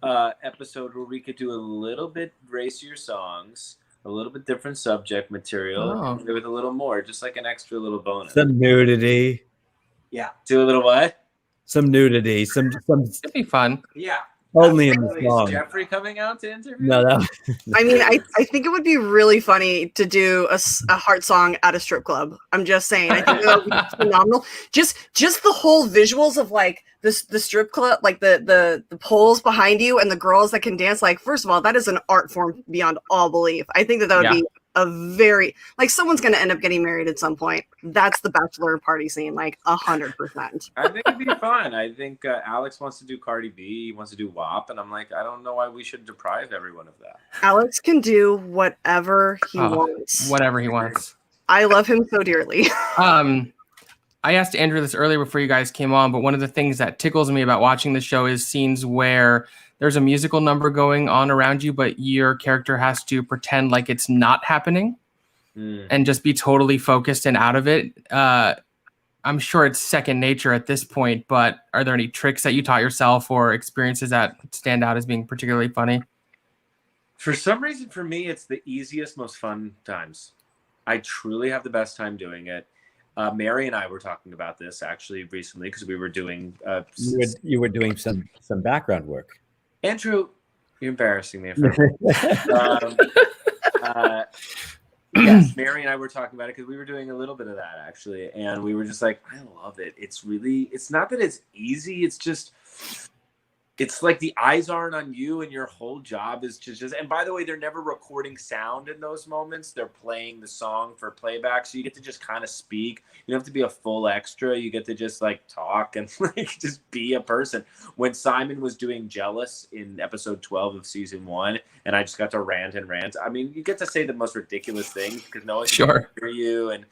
episode where we could do a little bit racier songs, a little bit different subject material, with a little more, just like an extra little bonus. Some nudity. Yeah. Do a little what? Some nudity. Some. It'd be fun. Yeah. Only in the song. Is Jeffrey coming out to interview? No, I mean, I think it would be really funny to do a heart song at a strip club. I'm just saying. I think that would be phenomenal. Just the whole visuals of like the strip club, like the poles behind you and the girls that can dance. Like, first of all, that is an art form beyond all belief. I think that would be a very, like, someone's going to end up getting married at some point. That's the bachelor party scene, like 100%. I think it'd be fun. I think Alex wants to do Cardi B, he wants to do WAP, and I'm like, I don't know why we should deprive everyone of that. Alex can do whatever he wants. Whatever he wants. I love him so dearly. I asked Andrew this earlier before you guys came on, but one of the things that tickles me about watching the show is scenes where there's a musical number going on around you, but your character has to pretend like it's not happening and just be totally focused and out of it. I'm sure it's second nature at this point, but are there any tricks that you taught yourself or experiences that stand out as being particularly funny? For some reason, for me, it's the easiest, most fun times. I truly have the best time doing it. Mary and I were talking about this actually recently because we were doing. You were doing some background work. Andrew, you're embarrassing me. Yes, Mary and I were talking about it because we were doing a little bit of that actually, and we were just like, I love it. It's not that it's easy. It's like the eyes aren't on you and your whole job is to just, and by the way, they're never recording sound in those moments. They're playing the song for playback. So you get to just kind of speak. You don't have to be a full extra. You get to just like talk and like just be a person. When Simon was doing Jealous in episode 12 of season 1, and I just got to rant and rant. I mean, you get to say the most ridiculous things because no one can hear you. And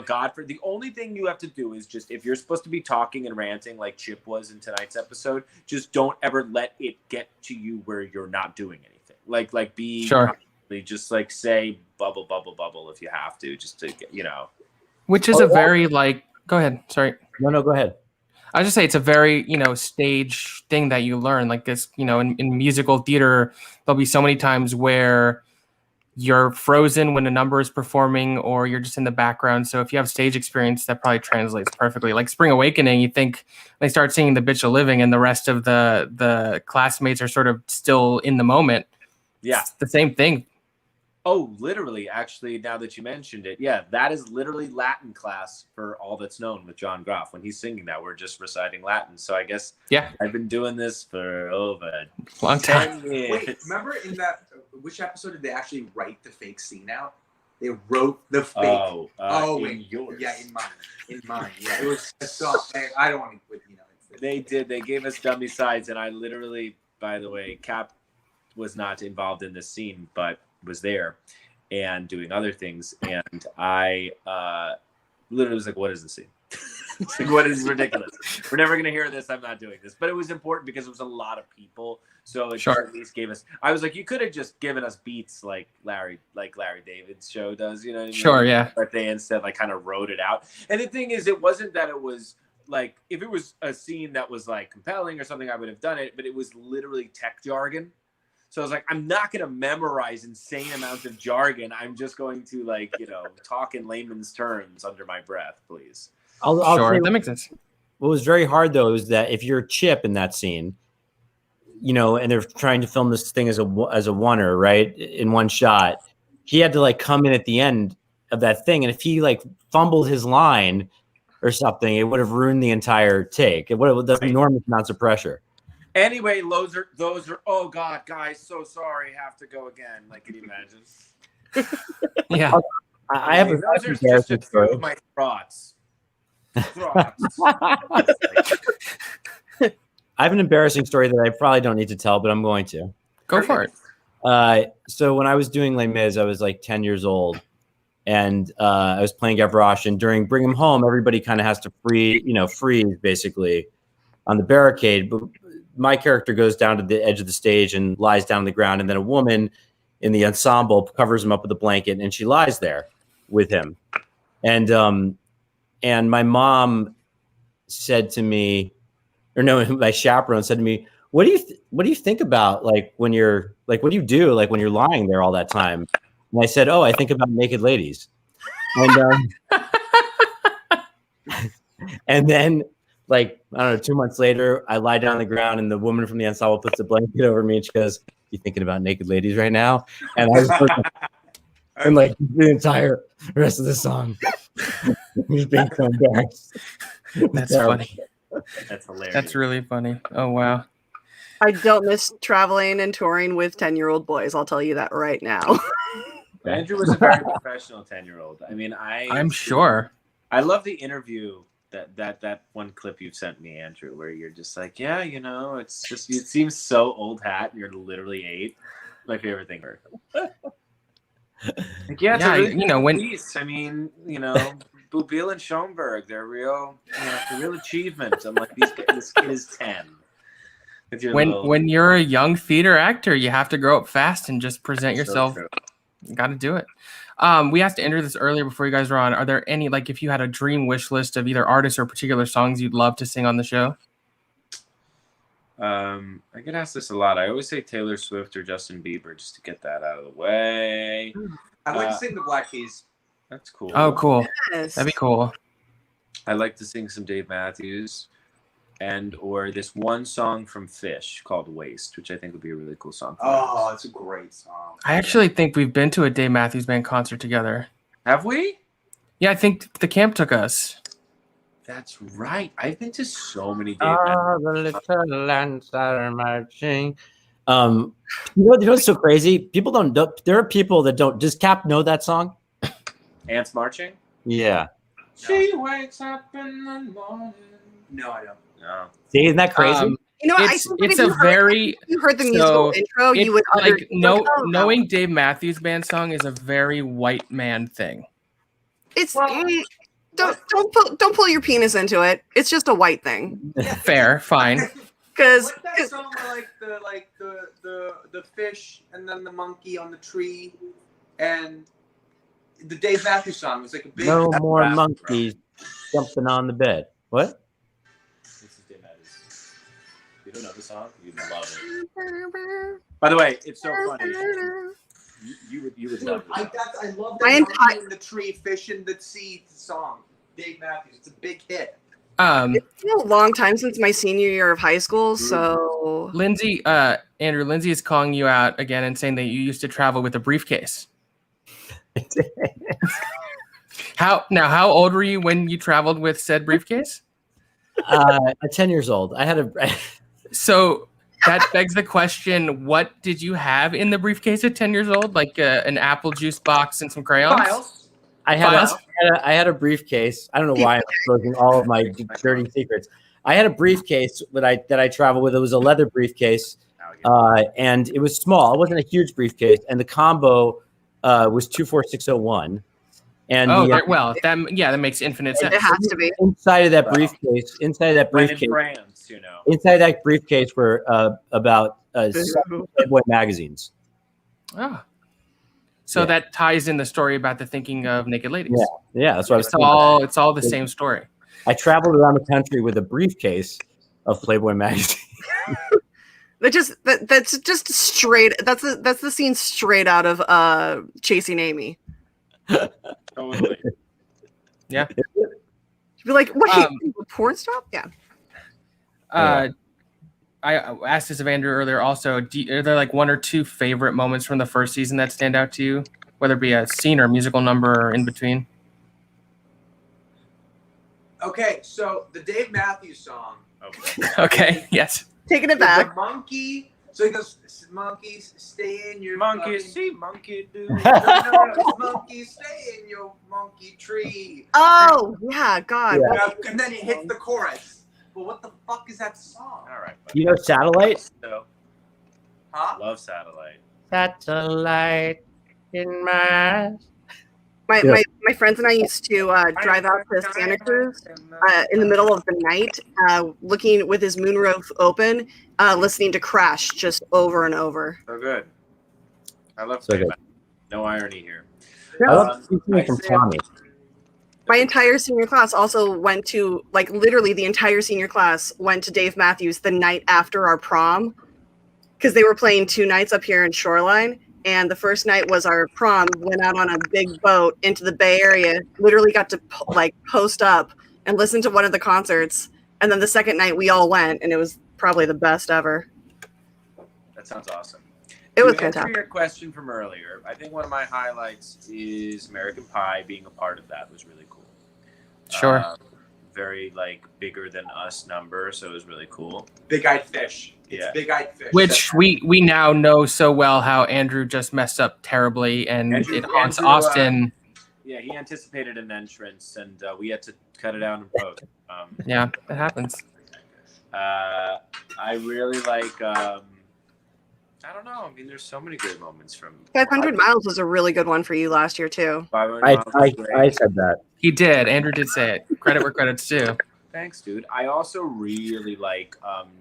Godfrey, the only thing you have to do is just, if you're supposed to be talking and ranting like Chip was in tonight's episode, just don't ever let it get to you where you're not doing anything. Like be just like say bubble, bubble, bubble if you have to, just to get, Which is a very go ahead. Sorry. No, go ahead. I just say it's a very, stage thing that you learn like this, in musical theater, there'll be so many times where you're frozen when a number is performing or you're just in the background. So if you have stage experience, that probably translates perfectly. Like Spring Awakening, you think they start singing The Bitch of Living and the rest of the classmates are sort of still in the moment. Yeah. It's the same thing. Oh, literally, actually, now that you mentioned it, yeah, that is literally Latin class for All That's Known with John Groff. When he's singing that, we're just reciting Latin. So I guess I've been doing this for over long time. 10 years. Wait, remember in that, which episode did they actually write the fake scene out? They wrote the fake. In yours. Yeah, in mine. Yeah, it was so. I don't want to put. They did. They gave us dummy sides, and I literally, by the way, Cap was not involved in this scene, but was there and doing other things, and I literally was like, "What is the scene? Like, what is ridiculous? We're never gonna hear this. I'm not doing this." But it was important because it was a lot of people, so it just at least gave us. I was like, you could have just given us beats like Larry David's show does, you know? What I mean? Sure, yeah. But they instead like kind of wrote it out. And the thing is, it wasn't that it was like if it was a scene that was like compelling or something, I would have done it. But it was literally tech jargon. So I was like, I'm not going to memorize insane amounts of jargon. I'm just going to talk in layman's terms under my breath, please. I'll sure, that makes sense. What was very hard though is that if you're Chip in that scene, and they're trying to film this thing as a oneer, right, in one shot, he had to come in at the end of that thing, and if he fumbled his line or something, it would have ruined the entire take. It would have done enormous amounts of pressure. Anyway, those are. Oh God, guys, so sorry. Have to go again. Can you imagine? Yeah, I have those are just a few of my thoughts. I have an embarrassing story that I probably don't need to tell, but I'm going to. Go for it. So when I was doing Les Mis, I was 10 years old, and I was playing Gavroche. And during Bring Him Home, everybody kind of has to freeze basically on the barricade. But my character goes down to the edge of the stage and lies down on the ground, and then a woman in the ensemble covers him up with a blanket, and she lies there with him. And my mom said to me, my chaperone said to me, what do you think about when you're what do you do when you're lying there all that time? And I said, oh, I think about naked ladies. And and then I don't know, 2 months later, I lie down on the ground and the woman from the ensemble puts a blanket over me and she goes, you thinking about naked ladies right now? And I was and the entire rest of the song, I'm just being so embarrassed. That's funny. That's hilarious. That's really funny. Oh wow. I don't miss traveling and touring with 10-year-old boys. I'll tell you that right now. Andrew was a very professional 10-year-old. I mean, I'm sure. I love the interview that one clip you've sent me, Andrew, where you're just like, yeah, you know, it's just it seems so old hat. You're literally 8. My favorite thing ever. Like, yeah, it's a really you know when piece. I mean, you know, Bubil and Schoenberg, they're real, you know, it's a real achievement. I'm like, this kid is 10. When you're a young theater actor, you have to grow up fast and just present yourself. So You got to do it. We asked to enter this earlier before you guys were on. Are there any, like, if you had a dream wish list of either artists or particular songs you'd love to sing on the show? I get asked this a lot. I always say Taylor Swift or Justin Bieber just to get that out of the way. I'd like to sing the Black Keys. That's cool. Oh, cool. Yes. That'd be cool. I like to sing some Dave Matthews or this one song from Fish called Waste, which I think would be a really cool song. Oh, it's a great song. I actually think we've been to a Dave Matthews Band concert together. Have we? Yeah, I think the camp took us. That's right. I've been to so many Dave Matthews. The little ants are marching. You know what's so crazy? People don't. There are people that don't. Does Cap know that song? Ants Marching? Yeah. She wakes up in the morning. No, I don't. No. See, isn't that crazy? You know, I It's think if a you heard- very if you heard the musical intro, you would like oh, knowing Dave Matthews Band song is a very white man thing. It's don't pull your penis into it. It's just a white thing. Fair, fine. Because What's that song where, the fish and then the monkey on the tree and the Dave Matthews song was like a big No more rap, monkeys jumping on the bed. What? This is Dave Matthews. You don't know the song? You'd love it. By the way, it's so funny. You would love it. I love My that entire- monkey in the tree, fish in the sea song. Dave Matthews. It's a big hit. it's been a long time since my senior year of high school, so Lindsey, Andrew, Lindsey is calling you out again and saying that you used to travel with a briefcase. How old were you when you traveled with said briefcase? 10 years old. I had a. So that begs the question: what did you have in the briefcase at 10 years old? Like an apple juice box and some crayons? Files. I had a briefcase. I don't know why I'm exposing all of my dirty secrets. I had a briefcase that I traveled with. It was a leather briefcase, and it was small. It wasn't a huge briefcase, and the combo was 24601. And that makes infinite sense. it has to be. inside of that briefcase, When in France, you know. inside that briefcase were about 7 Playboy magazines. Oh. So Yeah. that ties in the story about the thinking of naked ladies. Yeah, that's what I was saying. It's all the same story. I traveled around the country with a briefcase of Playboy magazine. That's just straight. That's the scene straight out of Chasing Amy. Totally. Yeah. You'd be like, what? Porn stop? Yeah. I asked this of Andrew earlier. Also, are there like one or two favorite moments from the first season that stand out to you, whether it be a scene or a musical number or in between? Okay, so the Dave Matthews song. Okay. Yes. Taking it The back. monkey. So he goes, monkeys, stay in your Monkey fucking- see, monkey do. No, monkeys, stay in your monkey tree. Oh yeah, God. Yeah. And then it hits the chorus. But what the fuck is that song? All right. You know Satellite? So, Huh? love Satellite. Satellite in my... My friends and I used to drive out to Santa Cruz in the middle of the night, looking with his moonroof open, listening to Crash just over and over. So good. I love So Dave good. Matthews. No irony here. I love something from Tommy. My entire senior class also went to, like, literally the entire senior class went to Dave Matthews the night after our prom, because they were playing 2 nights up here in Shoreline. And the first night was our prom. Went out on a big boat into the Bay Area. Literally got to post up and listen to one of the concerts. And then the second night we all went, and it was probably the best ever. That sounds awesome. It was To answer fantastic. your question from earlier, I think one of my highlights is American Pie. Being a part of that was really cool. Sure. very like bigger than us number, so it was really cool. Big-eyed fish. It's Yeah. big-eyed fish. Which we now know so well how Andrew just messed up terribly, and it haunts Austin. Yeah, he anticipated an entrance, and we had to cut it out and post. Yeah, it happens. I really like. I don't know. I mean, there's so many good moments from 500 Miles was a really good one for you last year too. 500 I Miles was great. said that. He did. Andrew did say it. Credit where credit's due. Thanks, dude. I also really like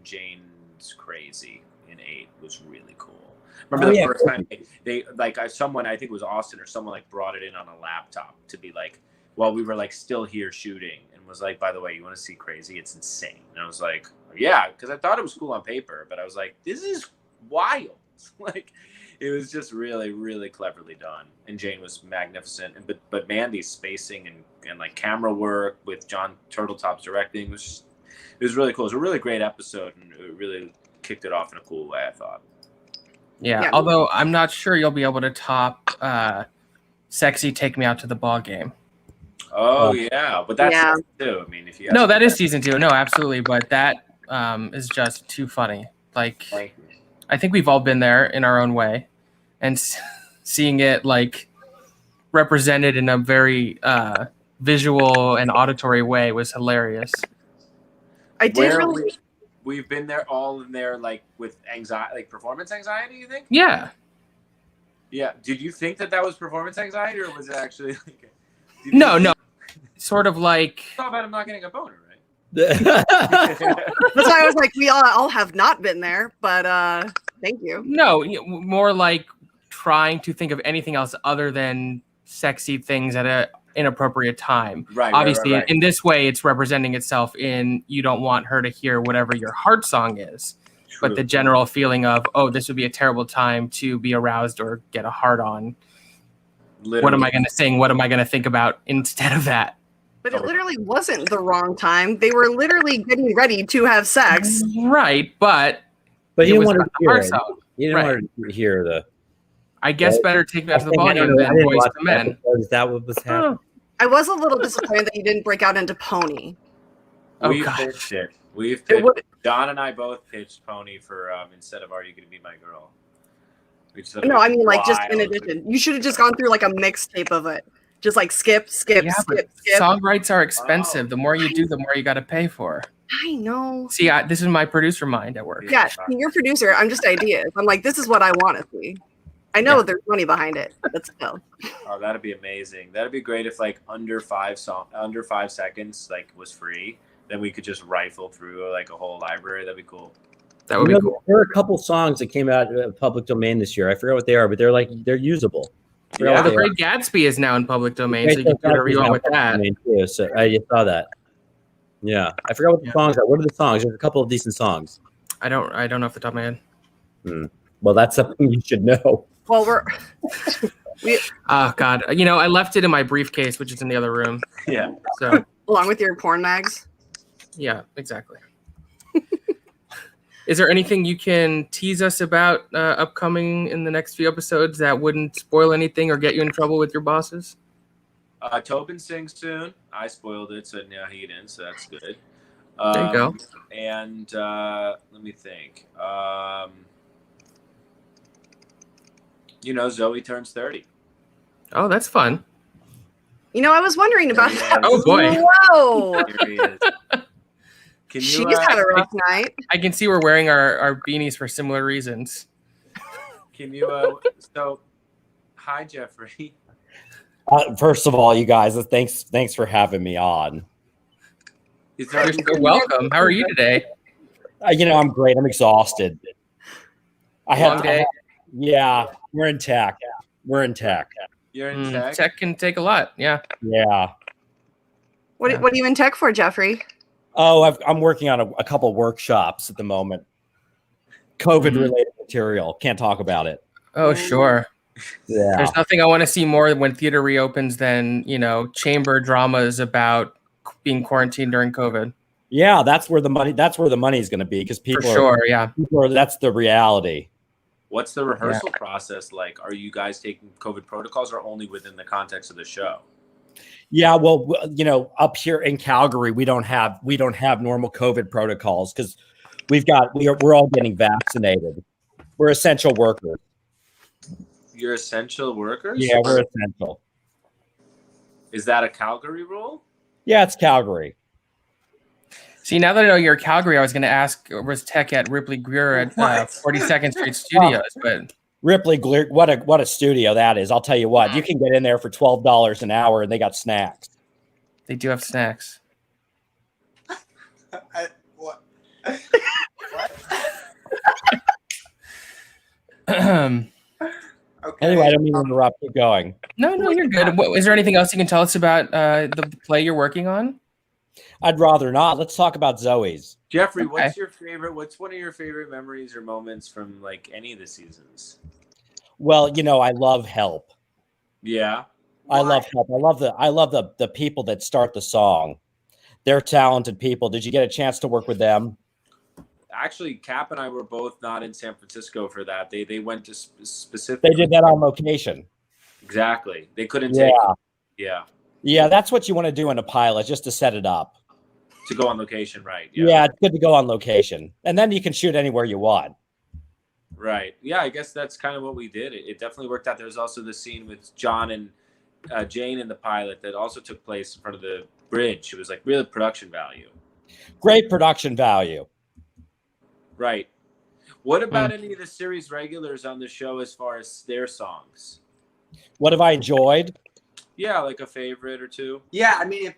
Jane's Crazy in 8 was really cool. Remember the first time they like someone, I think it was Austin or someone, like brought it in on a laptop to be like, while we were like still here shooting, and was like, by the way, you want to see Crazy? It's insane. And I was like, yeah, because I thought it was cool on paper, but I was like, this is wild. Like, it was just really, really cleverly done. And Jane was magnificent. And but Mandy's spacing and like camera work with John Turtletop's directing it was really cool. It was a really great episode, and it really kicked it off in a cool way, I thought. Yeah, although I'm not sure you'll be able to top Sexy Take Me Out to the Ball Game. Oh yeah, but that's season 2. I mean, if you that is season 2. No, absolutely, but that is just too funny. Like, I think we've all been there in our own way, and seeing it like represented in a very visual and auditory way was hilarious. We've been there all in there, like with anxiety, like performance anxiety. You think? Yeah. Yeah. Did you think that was performance anxiety, or was it actually like? No. Sort of like. Thought about him not getting a boner, right? That's why I was like, we all have not been there, but thank you. No, more like trying to think of anything else other than sexy things at an inappropriate time. Right. Obviously, right. in this way, it's representing itself in you don't want her to hear whatever your heart song is. True. But the general feeling of, oh, this would be a terrible time to be aroused or get a heart on. Literally. What am I going to sing? What am I going to think about instead of that? But it literally wasn't the wrong time. They were literally getting ready to have sex. Right, but you didn't want to hear it. You didn't want to hear the. I guess better Take Me Out to the Ball Game than Boys to Men. Is that what was happening? I was a little disappointed that you didn't break out into Pony. We've pitched it. We've pitched. Don and I both pitched Pony for instead of Are You Gonna Be My Girl? No, I mean like just in addition. You should have just gone through like a mixtape of it. Just like skip. Song rights are expensive. The more you do, the more you got to pay for. I know. See, this is my producer mind at work. Yeah, you're producer. I'm just ideas. I'm like, this is what I want to see. I know there's money behind it, but still. Oh, that'd be amazing. That'd be great if like under 5 seconds like was free. Then we could just rifle through like a whole library. That'd be cool. That would be cool. There are a couple songs that came out in public domain this year. I forget what they are, but they're usable. Yeah, The Great Gatsby is now in public domain, so you can do whatever you want with that. Too, so I just saw that. Yeah, I forgot what the songs are. What are the songs? There's a couple of decent songs. I don't know off the top of my head. Well, that's something you should know. Well, oh God, I left it in my briefcase, which is in the other room. Yeah. So along with your porn mags. Yeah, exactly. Is there anything you can tease us about upcoming in the next few episodes that wouldn't spoil anything or get you in trouble with your bosses? Tobin sings soon. I spoiled it, so now he didn't, so that's good. There you go. And let me think. Zoey turns 30. Oh, that's fun. I was wondering about that. Oh, boy. Whoa. Here he is. She's had a rough night. I can see we're wearing our beanies for similar reasons. Can you? Hi, Jeffrey. First of all, you guys, thanks for having me on. You're so welcome. How are you today? I'm great. I'm exhausted. Long day. Yeah, we're in tech. We're in tech. You're in tech? Tech can take a lot, yeah. Yeah. What are you in tech for, Jeffrey? Oh, I'm working on a couple workshops at the moment. COVID-related material. Can't talk about it. Oh, sure. Yeah. There's nothing I want to see more when theater reopens than, chamber dramas about being quarantined during COVID. Yeah, that's where the money is going to be because people that's the reality. What's the rehearsal process like? Are you guys taking COVID protocols or only within the context of the show? Yeah, well, up here in Calgary, we don't have normal COVID protocols because we're all getting vaccinated. We're essential workers. You're essential workers? Yeah, we're essential. Is that a Calgary rule? Yeah, it's Calgary. See, now that I know you're Calgary, I was going to ask, was tech at Ripley Greer at 42nd Street Studios, but Ripley Greer, what a studio that is! I'll tell you what, you can get in there for $12 an hour, and they got snacks. they do have snacks. What? Okay. Anyway, I don't mean to interrupt. Keep going. No, you're good. Is there anything else you can tell us about the play you're working on? I'd rather not. Let's talk about Zoey's. Jeffrey, Okay. what's one of your favorite memories or moments from like any of the seasons? Well, I love Help. Yeah. I love Help. I love the people that start the song. They're talented people. Did you get a chance to work with them? Actually, Cap and I were both not in San Francisco for that. They went to specific. They did that on location. Exactly. They couldn't Yeah. take. Yeah. Yeah, that's what you want to do in a pilot, just to set it up. To go on location, right? Yeah, it's good to go on location. And then you can shoot anywhere you want. Right. Yeah, I guess that's kind of what we did. It definitely worked out. There's also the scene with John and Jane in the pilot that also took place in front of the bridge. It was like real production value. Great production value. Right. What about any of the series regulars on the show as far as their songs? What have I enjoyed? Yeah, like a favorite or two. Yeah, I mean,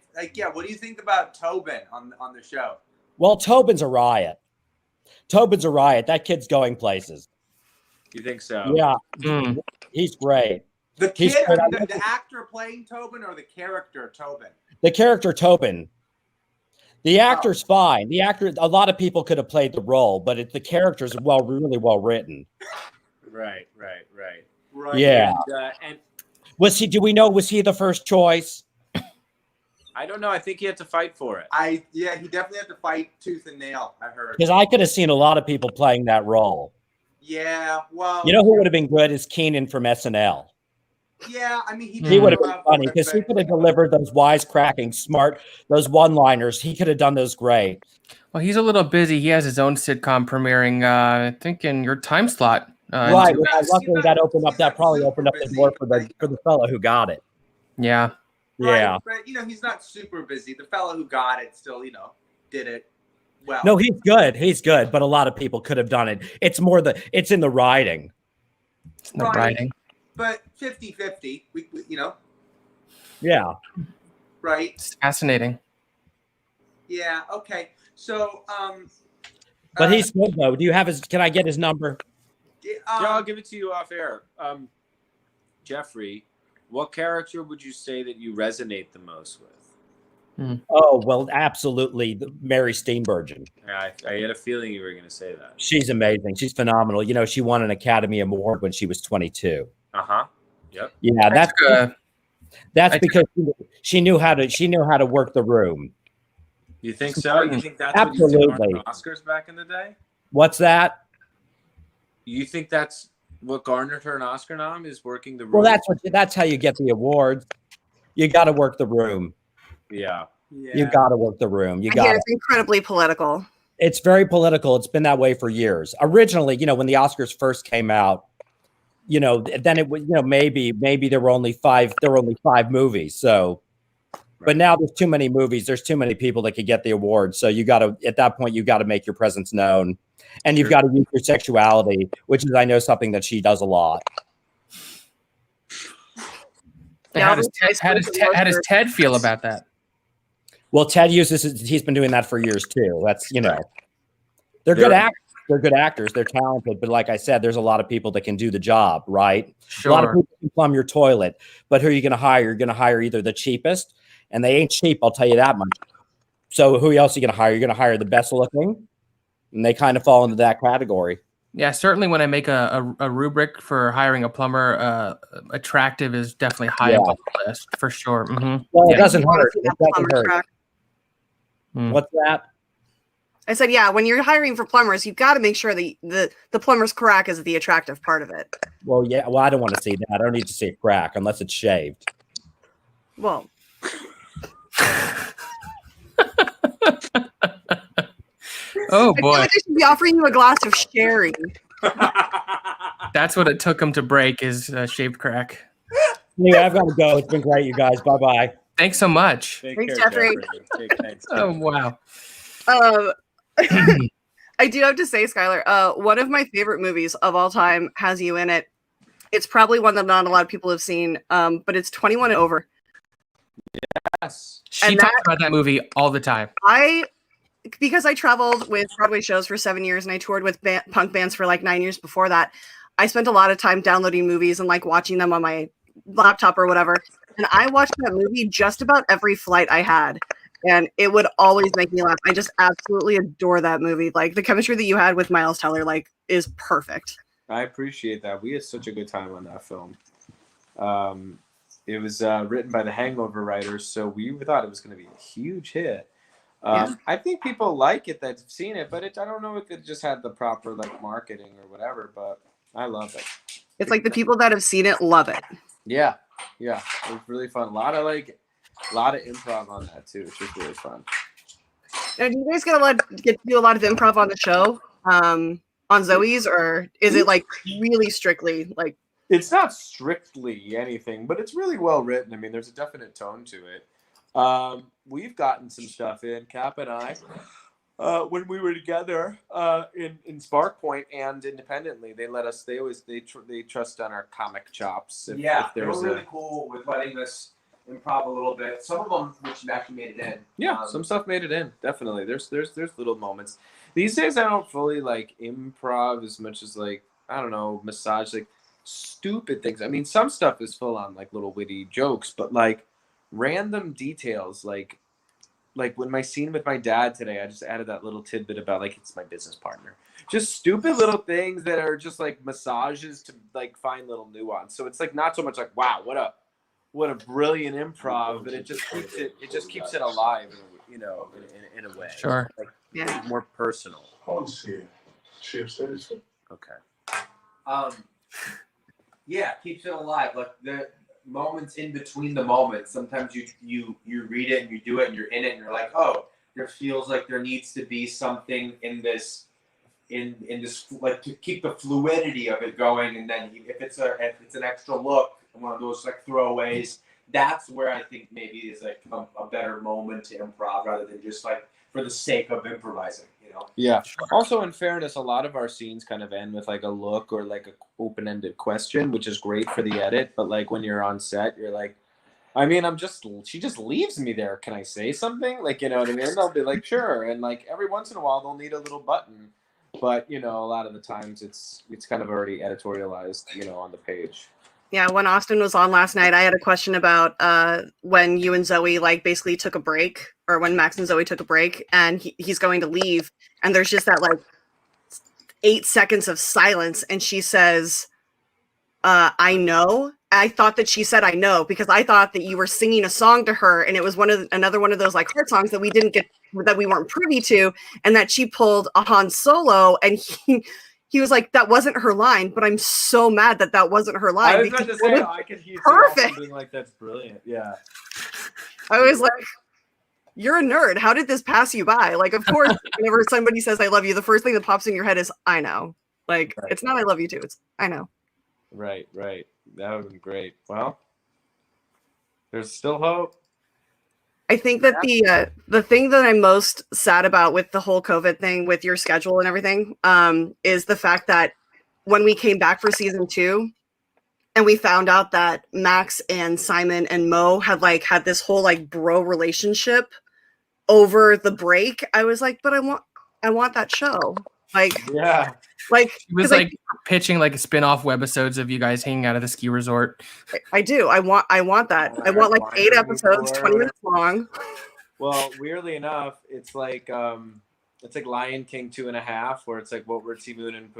what do you think about Tobin on the show? Well, Tobin's a riot. That kid's going places. You think so? Yeah, he's great. The kid, He's- the actor playing Tobin, or the character Tobin? The character Tobin. The actor's fine. The actor, a lot of people could have played the role, but the character's really well written. Right. Right. Yeah. And Was he the first choice? I don't know. I think he had to fight for it. He definitely had to fight tooth and nail, I heard. Because I could have seen a lot of people playing that role. Yeah, well. You know who would have been good is Keenan from SNL. Yeah, I mean, He would have been funny because he could have delivered those wisecracking, smart, those one-liners. He could have done those great. Well, he's a little busy. He has his own sitcom premiering, I think, in your time slot. Right. Luckily, that probably opened up the door for the fellow who got it. Yeah. Yeah. Right, but he's not super busy. The fellow who got it still, did it well. No, he's good. He's good, but a lot of people could have done it. It's in the writing. It's not writing. But 50-50, we. Yeah. Right. It's fascinating. Yeah. Okay. So. But he's good though. Can I get his number? Yeah, I'll give it to you off air. Jeffrey, what character would you say that you resonate the most with? Oh, well, absolutely. Mary Steenburgen. I had a feeling you were going to say that. She's amazing. She's phenomenal. She won an Academy Award when she was 22. Uh-huh. Yep. Yeah, that's because she knew how to work the room. You think so? You think that's Absolutely. what you did on Oscars back in the day? What's that? You think that's what garnered her an Oscar nom, is working the room? Well, that's how you get the awards. You got to work the room. Yeah. You got to work the room. It's incredibly political. It's very political. It's been that way for years. Originally, when the Oscars first came out, then it was, maybe there were only five movies. So, but now there's too many movies. There's too many people that could get the award. So at that point, you got to make your presence known, and you've got to use your sexuality, which is, I know, something that she does a lot. How does Ted feel about that? Well, Ted he's been doing that for years too. That's, they're good actors. They're good actors. They're talented. But like I said, there's a lot of people that can do the job, right? Sure. A lot of people can plumb your toilet. But who are you going to hire? You're going to hire either the cheapest, and they ain't cheap, I'll tell you that much. So who else are you going to hire? You're going to hire the best looking, and they kind of fall into that category. Yeah, certainly when I make a rubric for hiring a plumber, attractive is definitely high up on the list for sure. Mm-hmm. Well, it doesn't hurt. It doesn't hurt. What's that? I said, yeah, when you're hiring for plumbers, you've got to make sure the plumber's crack is the attractive part of it. Well, yeah. Well, I don't want to see that. I don't need to see a crack unless it's shaved. Well, Oh I feel boy, like I should be offering you a glass of sherry. that's what it took him to break is shaved crack. Anyway, I've got to go. It's been great, you guys. Bye bye. Thanks so much. Take Thanks, care, Jeffrey. Thanks. Oh wow. Um, I do have to say, Skylar, one of my favorite movies of all time has you in it. It's probably one that not a lot of people have seen, but it's 21 and Over. Yes. She And talks about that movie all the time. Because I traveled with Broadway shows for 7 years and I toured with punk bands for like 9 years before that, I spent a lot of time downloading movies and like watching them on my laptop or whatever. And I watched that movie just about every flight I had. And it would always make me laugh. I just absolutely adore that movie. Like the chemistry that you had with Miles Teller, like, is perfect. I appreciate that. We had such a good time on that film. It was written by the Hangover writers, so we thought it was going to be a huge hit. Yeah. I think people like it that've seen it, but I don't know if it just had the proper like marketing or whatever. But I love it. It's like the people that have seen it love it. Yeah, it was really fun. A lot of improv on that too, which was really fun. Now, do you guys get to do a lot of improv on the show, on Zoey's, or is it like really strictly like? It's not strictly anything, but it's really well written. I mean, there's a definite tone to it. We've gotten some stuff in, Cap and I, when we were together in Spark Point and independently. They let us. They trust on our comic chops. If They were really cool with letting us improv a little bit. Some of them which actually made it in. Yeah, some stuff made it in. Definitely, there's little moments. These days, I don't fully like improv as much as like I don't know, massage like stupid things. I mean, some stuff is full on like little witty jokes, but like random details like when my scene with my dad today, I just added that little tidbit about like it's my business partner. Just stupid little things that are just like massages to like find little nuance. So it's like not so much like wow, what a brilliant improv, but it just keeps it alive, in a way. Sure. Like, Yeah. more personal. Chip Zien. Okay. Yeah, keeps it alive. Like the moments in between the moments. Sometimes you read it and you do it and you're in it and you're like, oh, there feels like there needs to be something in this like to keep the fluidity of it going. And then if it's an extra look, one of those like throwaways, that's where I think maybe is like a better moment to improv rather than just like for the sake of improvising. Yeah. Also, in fairness, a lot of our scenes kind of end with like a look or like a open-ended question, which is great for the edit. But like when you're on set, you're like, I mean, she just leaves me there. Can I say something? Like, you know what I mean? And they'll be like, sure. And like every once in a while, they'll need a little button. But, a lot of the times it's kind of already editorialized, on the page. Yeah, when Austin was on last night, I had a question about when you and Zoey like basically took a break, or when Max and Zoey took a break, and he's going to leave, and there's just that like 8 seconds of silence, and she says, "I know." I thought that she said "I know" because I thought that you were singing a song to her, and it was another one of those like heart songs that we weren't privy to, and that she pulled a Han Solo, and he was like, that wasn't her line, but I'm so mad that wasn't her line. I was about to say, I could hear perfect. Being like, that's brilliant. Yeah. I was like, you're a nerd. How did this pass you by? Like, of course, whenever somebody says I love you, the first thing that pops in your head is I know. Like, right. It's not I love you too. It's I know. Right. That would have been great. Well, there's still hope. I think that the thing that I'm most sad about with the whole COVID thing, with your schedule and everything, is the fact that when we came back for season 2, and we found out that Max and Simon and Mo had this whole like bro relationship over the break, I was like, but I want that show. Like, yeah. Like he was like pitching like spin-off webisodes of you guys hanging out at the ski resort. I do. I want that. I want like 8 episodes, 20 minutes long. Well, weirdly enough, it's like Lion King 2.5, where it's like what were Timon and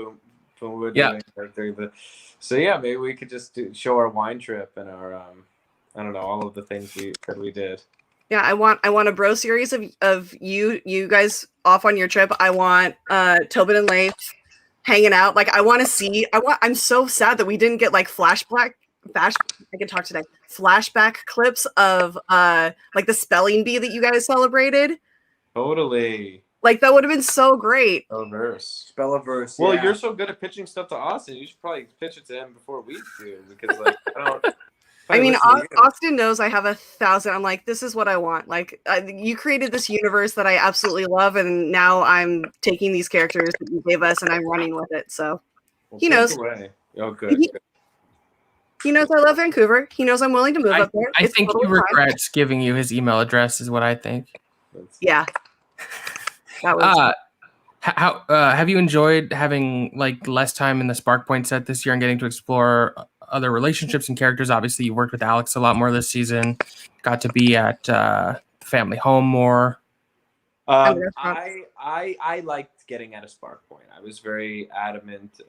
Pumbaa doing. So yeah, maybe we could just show our wine trip and our I don't know, all of the things we did. Yeah, I want a bro series of you guys off on your trip. I want Tobin and Leif hanging out. Like I'm so sad that we didn't get like flashback I can talk today. Flashback clips of like the spelling bee that you guys celebrated. Totally. Like that would have been so great. Verse. Spellaverse. Well, yeah. you're so good at pitching stuff to Austin. You should probably pitch it to him before we do, because like I don't. I mean, listen to you. Austin knows I have 1,000. I'm like, this is what I want. Like, you created this universe that I absolutely love, and now I'm taking these characters that you gave us, and I'm running with it. So Well, he take knows. Away. Oh, good. He knows I love Vancouver. He knows I'm willing to move up there. I It's think he totally fine. regrets giving you his email address, is what I think. Yeah. That was. How have you enjoyed having like less time in the Spark Point set this year and getting to explore other relationships and characters? Obviously, you worked with Alex a lot more this season. Got to be at the family home more. I liked getting at a Spark Point. I was very adamant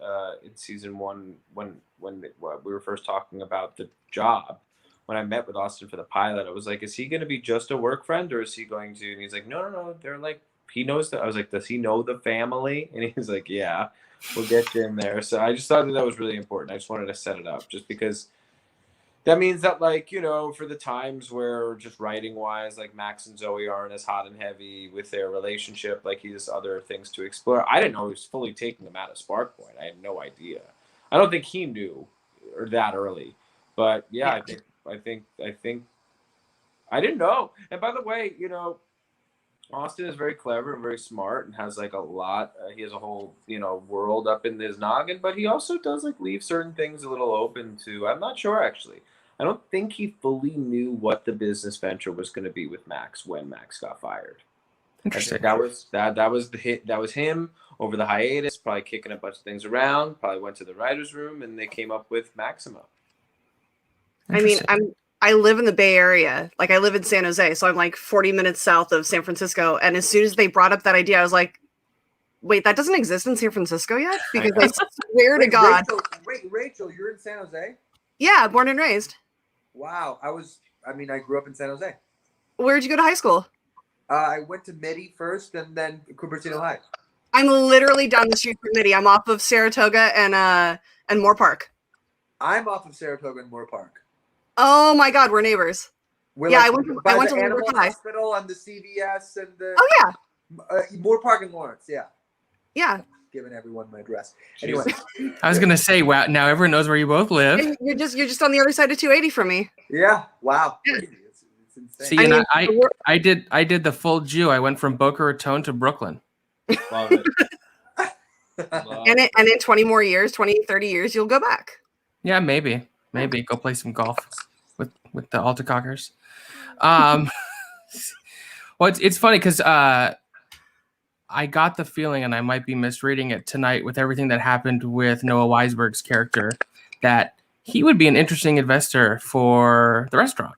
in season 1 when we were first talking about the job. When I met with Austin for the pilot, I was like, "Is he going to be just a work friend, or is he going to?" And he's like, "No. They're like." He knows that. I was like, does he know the family? And he's like, yeah, we'll get you in there. So I just thought that was really important. I just wanted to set it up just because that means that, like, you know, for the times where just writing wise, like Max and Zoey aren't as hot and heavy with their relationship, like he has other things to explore. I didn't know he was fully taking them out of Spark Point. I had no idea. I don't think he knew or that early, but yeah. I think I didn't know. And by the way, you know, Austin is very clever and very smart and has like a lot. He has a whole, you know, world up in his noggin, but he also does like leave certain things a little open to. I'm not sure actually. I don't think he fully knew what the business venture was going to be with Max when Max got fired. Interesting. That was the hit. That was him over the hiatus, probably kicking a bunch of things around. Probably went to the writers' room and they came up with Maxima. I mean, I live in the Bay Area. Like I live in San Jose, so I'm like 40 minutes south of San Francisco. And as soon as they brought up that idea, I was like, wait, that doesn't exist in San Francisco yet? Because I swear to God. Rachel, you're in San Jose? Yeah, born and raised. Wow. I grew up in San Jose. Where'd you go to high school? I went to Midi first and then Cupertino High. I'm literally down the street from Midi. I'm off of Saratoga and Moore Park. I'm off of Saratoga and Moore Park. Oh my God, we're neighbors. I went to the Moore Animal High. Hospital and the CVS and the. Oh yeah. Moore Park and Lawrence. Yeah. Yeah. Giving everyone my address. Anyway. I was gonna say, wow, now everyone knows where you both live. And you're just on the other side of 280 from me. Yeah. Wow. Yeah. Crazy. It's insane. See, and I did the full Jew. I went from Boca Raton to Brooklyn. Love it. And in 20 more years, 20, 30 years, you'll go back. Yeah, maybe go play some golf with the Altacockers. Well, it's funny because I got the feeling, and I might be misreading it tonight with everything that happened with Noah Weisberg's character, that he would be an interesting investor for the restaurant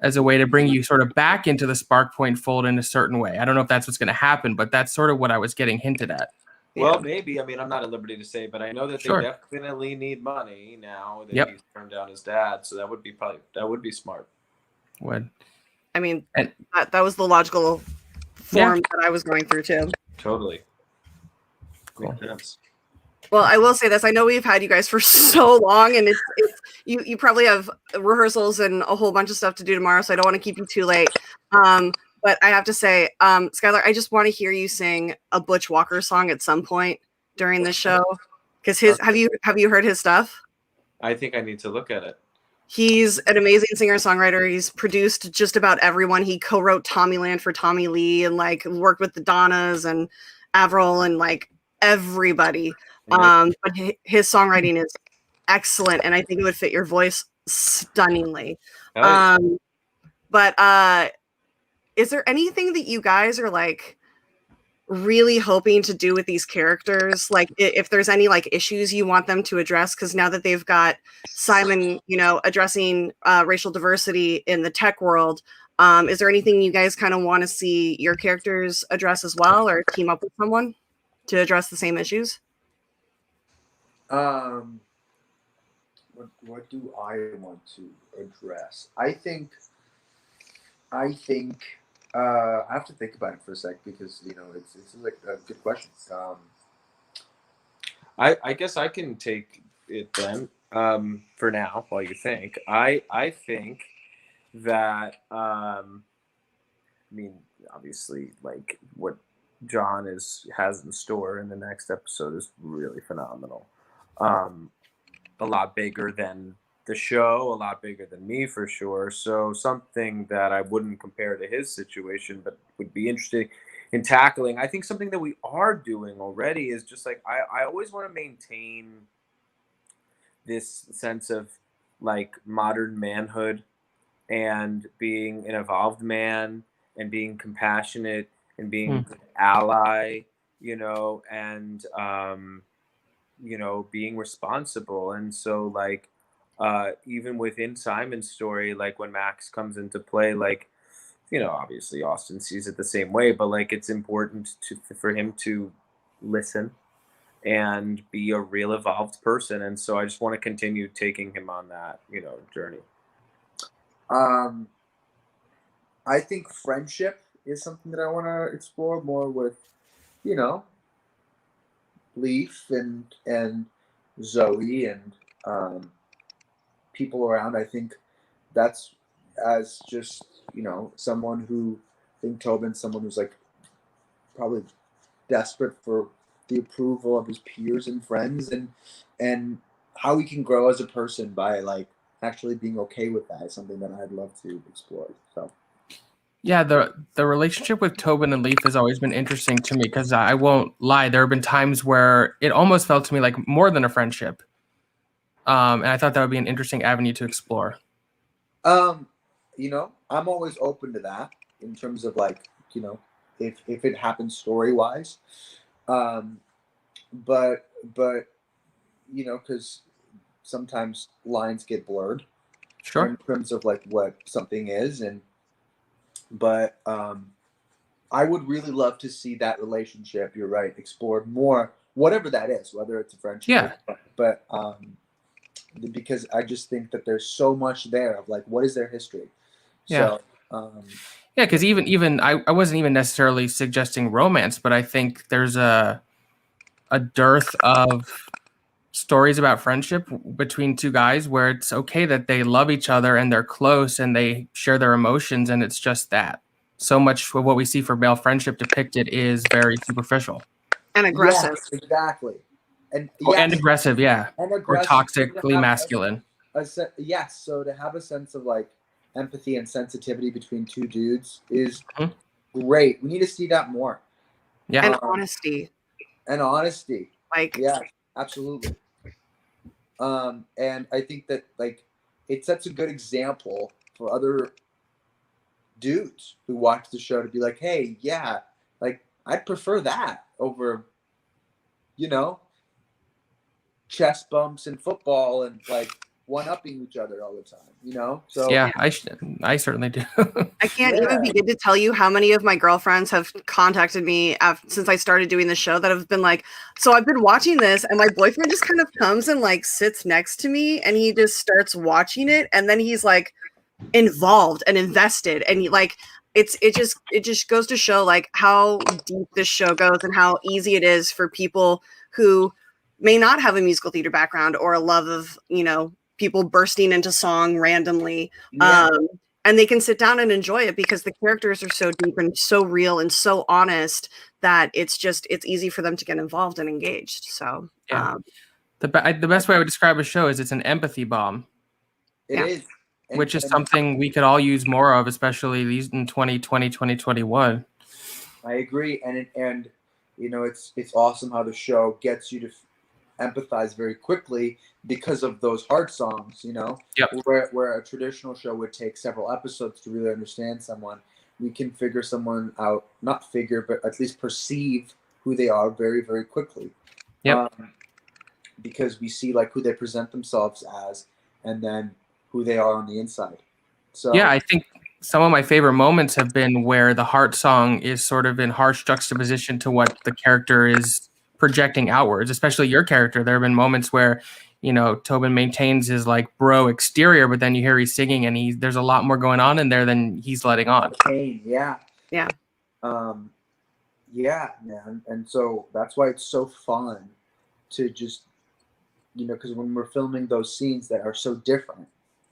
as a way to bring you sort of back into the Spark Point fold in a certain way. I don't know if that's what's going to happen, but that's sort of what I was getting hinted at. Well, maybe. I mean, I'm not at liberty to say, but I know that Sure. they definitely need money now that Yep. he's turned down his dad. So that would be smart. Would. I mean, And- that was the logical form that I was going through too. Totally. Cool. Makes sense. Well, I will say this. I know we've had you guys for so long, and it's you probably have rehearsals and a whole bunch of stuff to do tomorrow, so I don't want to keep you too late. But I have to say, Skylar, I just want to hear you sing a Butch Walker song at some point during the show. Because have you heard his stuff? I think I need to look at it. He's an amazing singer-songwriter. He's produced just about everyone. He co-wrote Tommyland for Tommy Lee and like worked with the Donnas and Avril and like everybody. But his songwriting is excellent, and I think it would fit your voice stunningly. But is there anything that you guys are like really hoping to do with these characters? Like if there's any like issues you want them to address, because now that they've got Simon, you know, addressing racial diversity in the tech world, is there anything you guys kind of want to see your characters address as well, or team up with someone to address the same issues? What do I want to address? I think I have to think about it for a sec because it's like a good question. I guess I can take it then. for now, while you think, I think that I mean, obviously, like what John has in store in the next episode is really phenomenal. A lot bigger than the show, a lot bigger than me for sure. So something that I wouldn't compare to his situation, but would be interesting in tackling. I think something that we are doing already is just like I always want to maintain this sense of like modern manhood and being an evolved man and being compassionate and being a good ally, and being responsible. And so like even within Simon's story, like when Max comes into play, like obviously Austin sees it the same way, but like it's important for him to listen and be a real evolved person. And so I just want to continue taking him on that journey. I think friendship is something that I want to explore more with, Leaf and Zoey and people around. I think that's as just someone who I think Tobin's someone who's like probably desperate for the approval of his peers and friends, and how he can grow as a person by like actually being okay with that is something that I'd love to explore. So yeah, the relationship with Tobin and Leaf has always been interesting to me because I won't lie, there have been times where it almost felt to me like more than a friendship, and I thought that would be an interesting avenue to explore. I'm always open to that in terms of like if it happens story wise, but because sometimes lines get blurred in terms of like what something is, but I would really love to see that relationship, you're right, explored more, whatever that is, whether it's a friendship, but because I just think that there's so much there of like what is their history. So because even I wasn't even necessarily suggesting romance, but I think there's a dearth of stories about friendship between two guys where it's okay that they love each other and they're close and they share their emotions, and it's just that. So much of what we see for male friendship depicted is very superficial and aggressive. Yes, exactly. And aggressive, and or toxically masculine. Yes, so to have a sense of like empathy and sensitivity between two dudes is great. We need to see that more. Yeah, and honesty. Like, yeah, absolutely. And I think that like it sets a good example for other dudes who watch the show to be like, hey, yeah, like I'd prefer that over, chest bumps in football and like one-upping each other all the time, So yeah, I certainly do. I can't even begin to tell you how many of my girlfriends have contacted me since I started doing the show that have been like, so I've been watching this and my boyfriend just kind of comes and like sits next to me and he just starts watching it and then he's like involved and invested and like it just goes to show like how deep this show goes and how easy it is for people who may not have a musical theater background or a love of people bursting into song randomly, and they can sit down and enjoy it because the characters are so deep and so real and so honest that it's easy for them to get involved and engaged. So the best way I would describe a show is it's an empathy bomb. It is. Which is something we could all use more of, especially these in 2020, 2021. I agree. And it's awesome how the show gets you to empathize very quickly because of those hard songs, where a traditional show would take several episodes to really understand someone. We can figure someone out, not figure, but at least perceive who they are very, very quickly. Because we see like who they present themselves as and then who they are on the inside. So yeah, I think some of my favorite moments have been where the heart song is sort of in harsh juxtaposition to what the character is projecting outwards, especially your character. There have been moments where, Tobin maintains his like bro exterior, but then you hear he's singing and there's a lot more going on in there than he's letting on. Yeah, man. And so that's why it's so fun to just because when we're filming those scenes that are so different,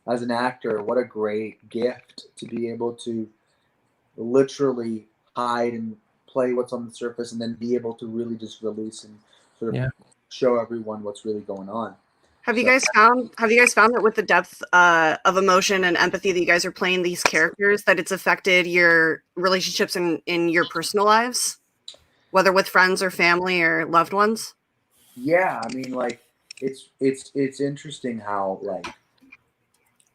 as an actor, what a great gift to be able to literally hide and play what's on the surface, and then be able to really just release and sort of show everyone what's really going on. Have you guys found that with the depth of emotion and empathy that you guys are playing these characters, that it's affected your relationships in your personal lives, whether with friends or family or loved ones? Yeah, I mean, like it's interesting how like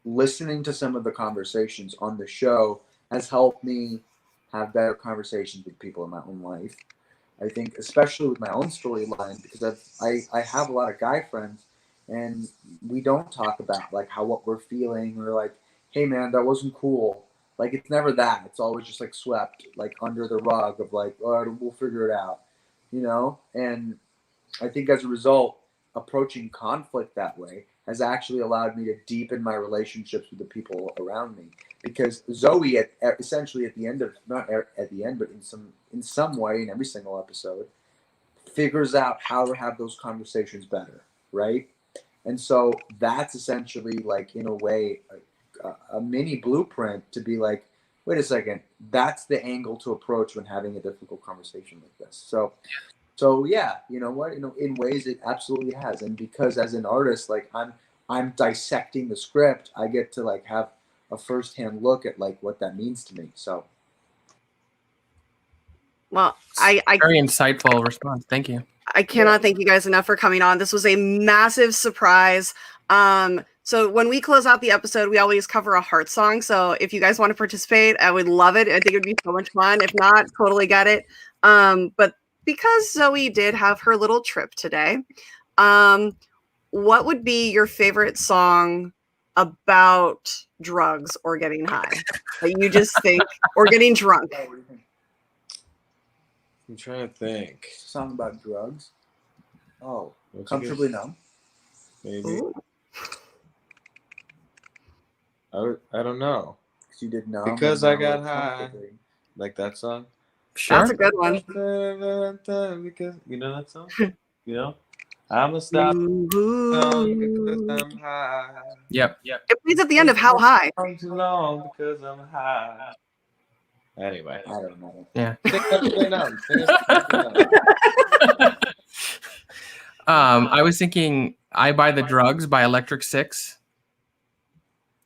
listening to some of the conversations on the show has helped me have better conversations with people in my own life. I think especially with my own storyline, because I have a lot of guy friends, and we don't talk about like what we're feeling, or like, hey man, that wasn't cool. Like it's never that. It's always just like swept like under the rug of like, oh, we'll figure it out, And I think as a result, approaching conflict that way has actually allowed me to deepen my relationships with the people around me. Because Zoey, essentially at the end of, not at the end, but in some way in every single episode, figures out how to have those conversations better, right? And so that's essentially like, in a way, a mini blueprint to be like, wait a second, that's the angle to approach when having a difficult conversation like this. So yeah, you know what? In ways it absolutely has, and because as an artist, like I'm dissecting the script, I get to like have a firsthand look at like what that means to me. So, well, I very insightful response. Thank you. I cannot thank you guys enough for coming on. This was a massive surprise. So when we close out the episode, we always cover a heart song. So if you guys want to participate, I would love it. I think it would be so much fun. If not, totally get it. But because Zoey did have her little trip today, what would be your favorite song about drugs or getting high that you just think, or getting drunk? I'm trying to think. Song about drugs. Oh, What's Comfortably a good- Numb. Maybe. Ooh. I don't know. Because you did Numb. Because and I now got it's high. Comfortably. Like that song. Sure. That's a good one. Because you know that song. I'm gonna stop because I'm high. Yep. It plays at the end of How High. I'm too long because I'm high. Anyway. I don't know. Yeah. Sing Comfortably Numb. Sing Comfortably Numb. I was thinking I Buy the Drugs by Electric Six,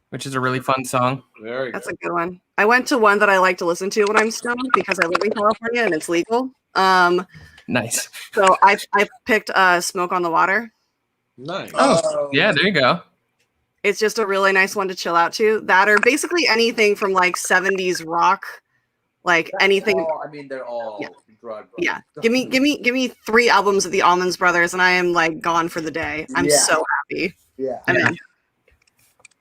which is a really fun song. Very good. That's a good one. I went to one that I like to listen to when I'm stoned because I live in California and it's legal. Nice. So I picked Smoke on the Water. Nice. Oh, yeah, there you go. It's just a really nice one to chill out to. That or basically anything from like 70s rock, like anything. I mean, they're all drug. Yeah. Give me 3 albums of the Allman Brothers and I am like gone for the day. I'm so happy. Yeah. I'm in.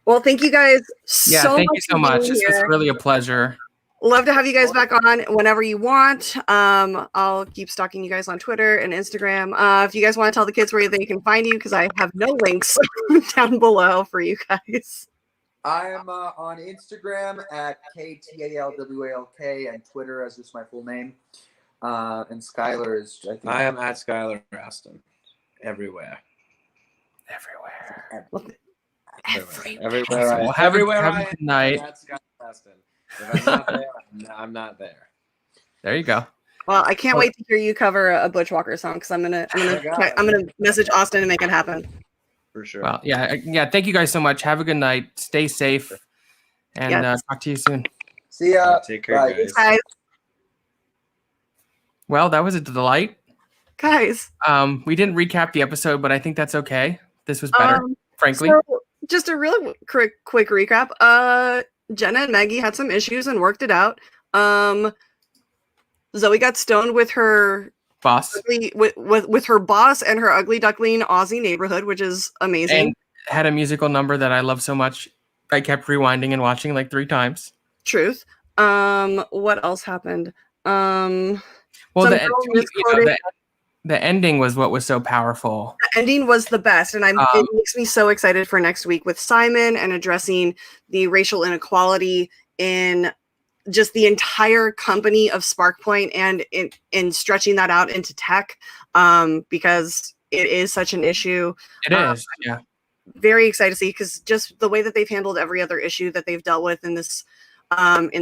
Well, thank you guys Yeah, so thank much you so for much. being It's here. really a pleasure. Love to have you guys back on whenever you want. I'll keep stalking you guys on Twitter and Instagram. If you guys want to tell the kids where they can find you, because I have no links down below for you guys. I am on Instagram at KTALWALK and Twitter as just my full name. And Skylar is, I think. I am at Skylar Aston. Everywhere. Everywhere. Well, have a I good am, night. I'm at Skylar Aston. If I'm not there, I'm not there. There you go. Well, I can't wait to hear you cover a Butch Walker song because I'm gonna message Austin and make it happen. For sure. Well, yeah. Thank you guys so much. Have a good night. Stay safe, and talk to you soon. See ya. Take care, Bye. guys. Well, that was a delight. Guys, we didn't recap the episode, but I think that's okay. This was better, frankly. So just a really quick recap. Jenna and Maggie had some issues and worked it out. Zoey got stoned with her Boss. with her boss and her ugly duckling Aussie neighborhood, which is amazing. And had a musical number that I love so much. I kept rewinding and watching like 3 times. Truth. What else happened? Well, the ending was what was so powerful. The ending was the best, and it makes me so excited for next week with Simon and addressing the racial inequality in just the entire company of SparkPoint and in stretching that out into tech, because it is such an issue. It is, yeah. Very excited to see, because just the way that they've handled every other issue that they've dealt with in this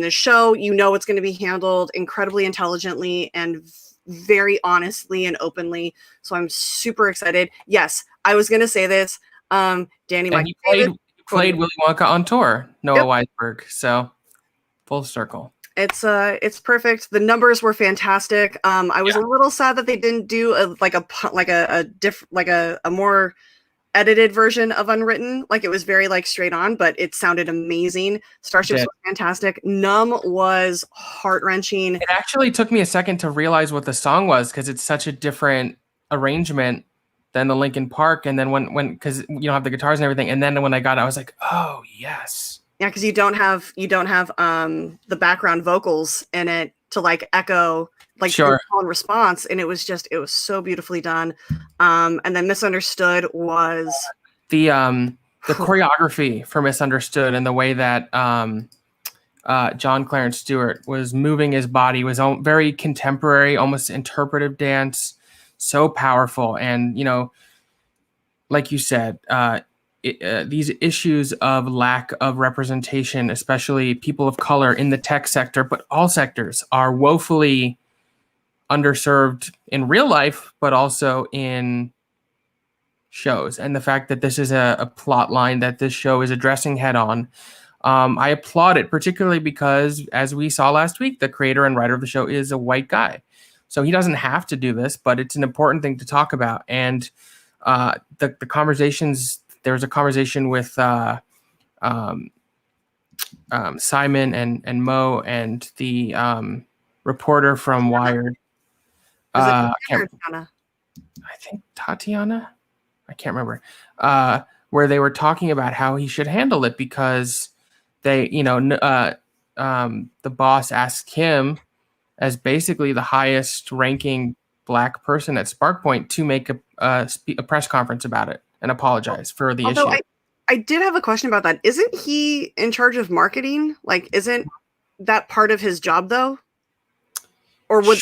show, it's going to be handled incredibly intelligently and very honestly and openly. So I'm super excited. Yes, I was going to say this. Danny And Michael he Davis played Willy Wonka on tour, Noah Weisberg. So full circle. It's perfect. The numbers were fantastic. I was a little sad that they didn't do a more edited version of Unwritten. Like, it was very like straight on, but it sounded amazing. Starships was fantastic. Numb was heart-wrenching. It actually took me a second to realize what the song was, because it's such a different arrangement than the Linkin Park. And then when because you don't have the guitars and everything, and then when I got it, I was like, oh yes. Yeah, because you don't have the background vocals in it to like echo like the call and response, and it was so beautifully done. And then Misunderstood was the choreography for Misunderstood, and the way that John Clarence Stewart was moving his body was very contemporary, almost interpretive dance, so powerful. And like you said, these issues of lack of representation, especially people of color in the tech sector, but all sectors, are woefully underserved in real life, but also in shows. And the fact that this is a plot line that this show is addressing head on, I applaud it, particularly because, as we saw last week, the creator and writer of the show is a white guy. So he doesn't have to do this, but it's an important thing to talk about. And the conversations, there was a conversation with Simon and Mo and the reporter from Wired. I think Tatiana. I can't remember. Where they were talking about how he should handle it, because they, the boss asked him, as basically the highest ranking Black person at SparkPoint, to make a press conference about it and apologize for the issue. I did have a question about that. Isn't he in charge of marketing? Like, isn't that part of his job though? Or is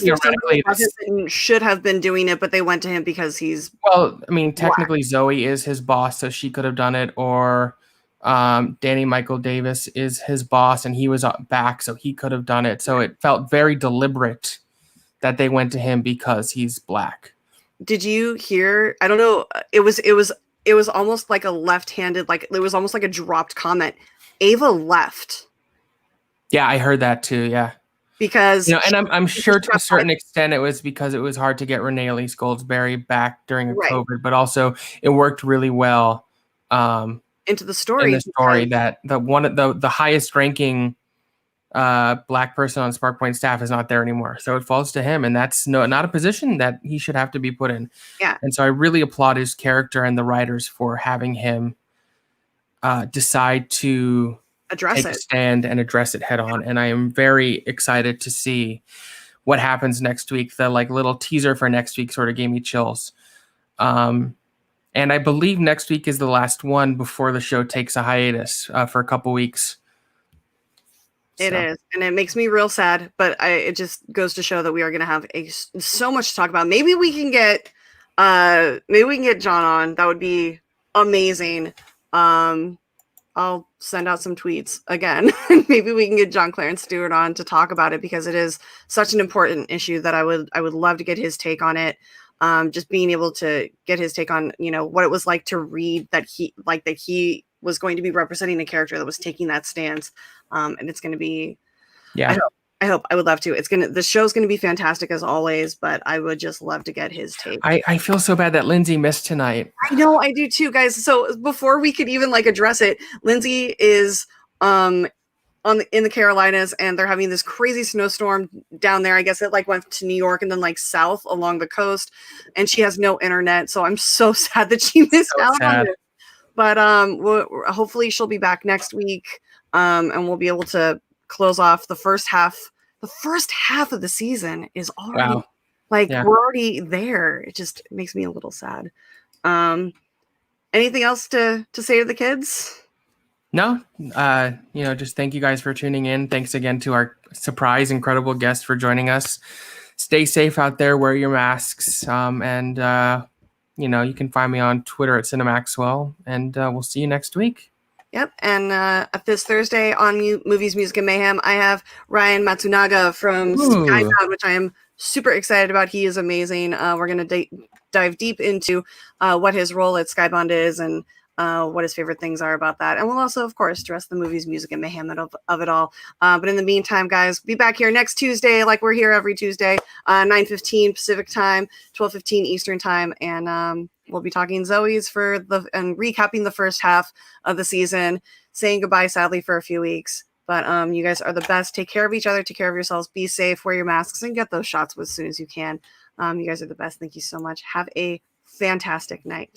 there somebody that should have been doing it, but they went to him because he's... Well, I mean, technically Zoey is his boss, so she could have done it. Or Danny Michael Davis is his boss, and he was back, so he could have done it. So it felt very deliberate that they went to him because he's Black. Did you hear? I don't know. It was almost like a left-handed, like it was almost like a dropped comment. Ava left. Yeah, I heard that too. Yeah. Because and I'm sure to a certain extent it was because it was hard to get Renee Elise Goldsberry back during COVID, but also it worked really well into the story. That the highest ranking Black person on SparkPoint staff is not there anymore, so it falls to him, and that's not a position that he should have to be put in. Yeah, and so I really applaud his character and the writers for having him decide to take a stand and address it head on. And I am very excited to see what happens next week. The little teaser for next week sort of gave me chills. And I believe next week is the last one before the show takes a hiatus for a couple weeks. It is, and it makes me real sad, but it just goes to show that we are going to have so much to talk about. Maybe we can get John on. That would be amazing. I'll send out some tweets again. Maybe we can get John Clarence Stewart on to talk about it, because it is such an important issue that I would love to get his take on it. Just being able to get his take on, what it was like to read that he was going to be representing a character that was taking that stance. And it's going to be, I would love to. The show's going to be fantastic as always, but I would just love to get his take. I feel so bad that Lindsey missed tonight. I know, I do too, guys. So before we could even address it, Lindsey is in the Carolinas, and they're having this crazy snowstorm down there. I guess it went to New York and then south along the coast, and she has no internet. So I'm so sad that she missed out on it. But hopefully she'll be back next week, and we'll be able to close off the first half. The first half of the season is already we're already there. It just makes me a little sad. Anything else to say to the kids? No, just thank you guys for tuning in. Thanks again to our surprise, incredible guest for joining us. stay safe out there, wear your masks, and you can find me on Twitter at Maxwell, and we'll see you next week. Yep, and this Thursday on Movies, Music, and Mayhem, I have Ryan Matsunaga from Skybound, which I am super excited about. He is amazing. We're going to dive deep into what his role at Skybound is and what his favorite things are about that. And we'll also, of course, address the movies, music, and mayhem of it all. But in the meantime, guys, be back here next Tuesday, like we're here every Tuesday, 9:15 Pacific time, 12:15 Eastern time. And we'll be talking Zoey's and recapping the first half of the season, saying goodbye, sadly, for a few weeks. But you guys are the best. Take care of each other. Take care of yourselves. Be safe. Wear your masks and get those shots as soon as you can. You guys are the best. Thank you so much. Have a fantastic night.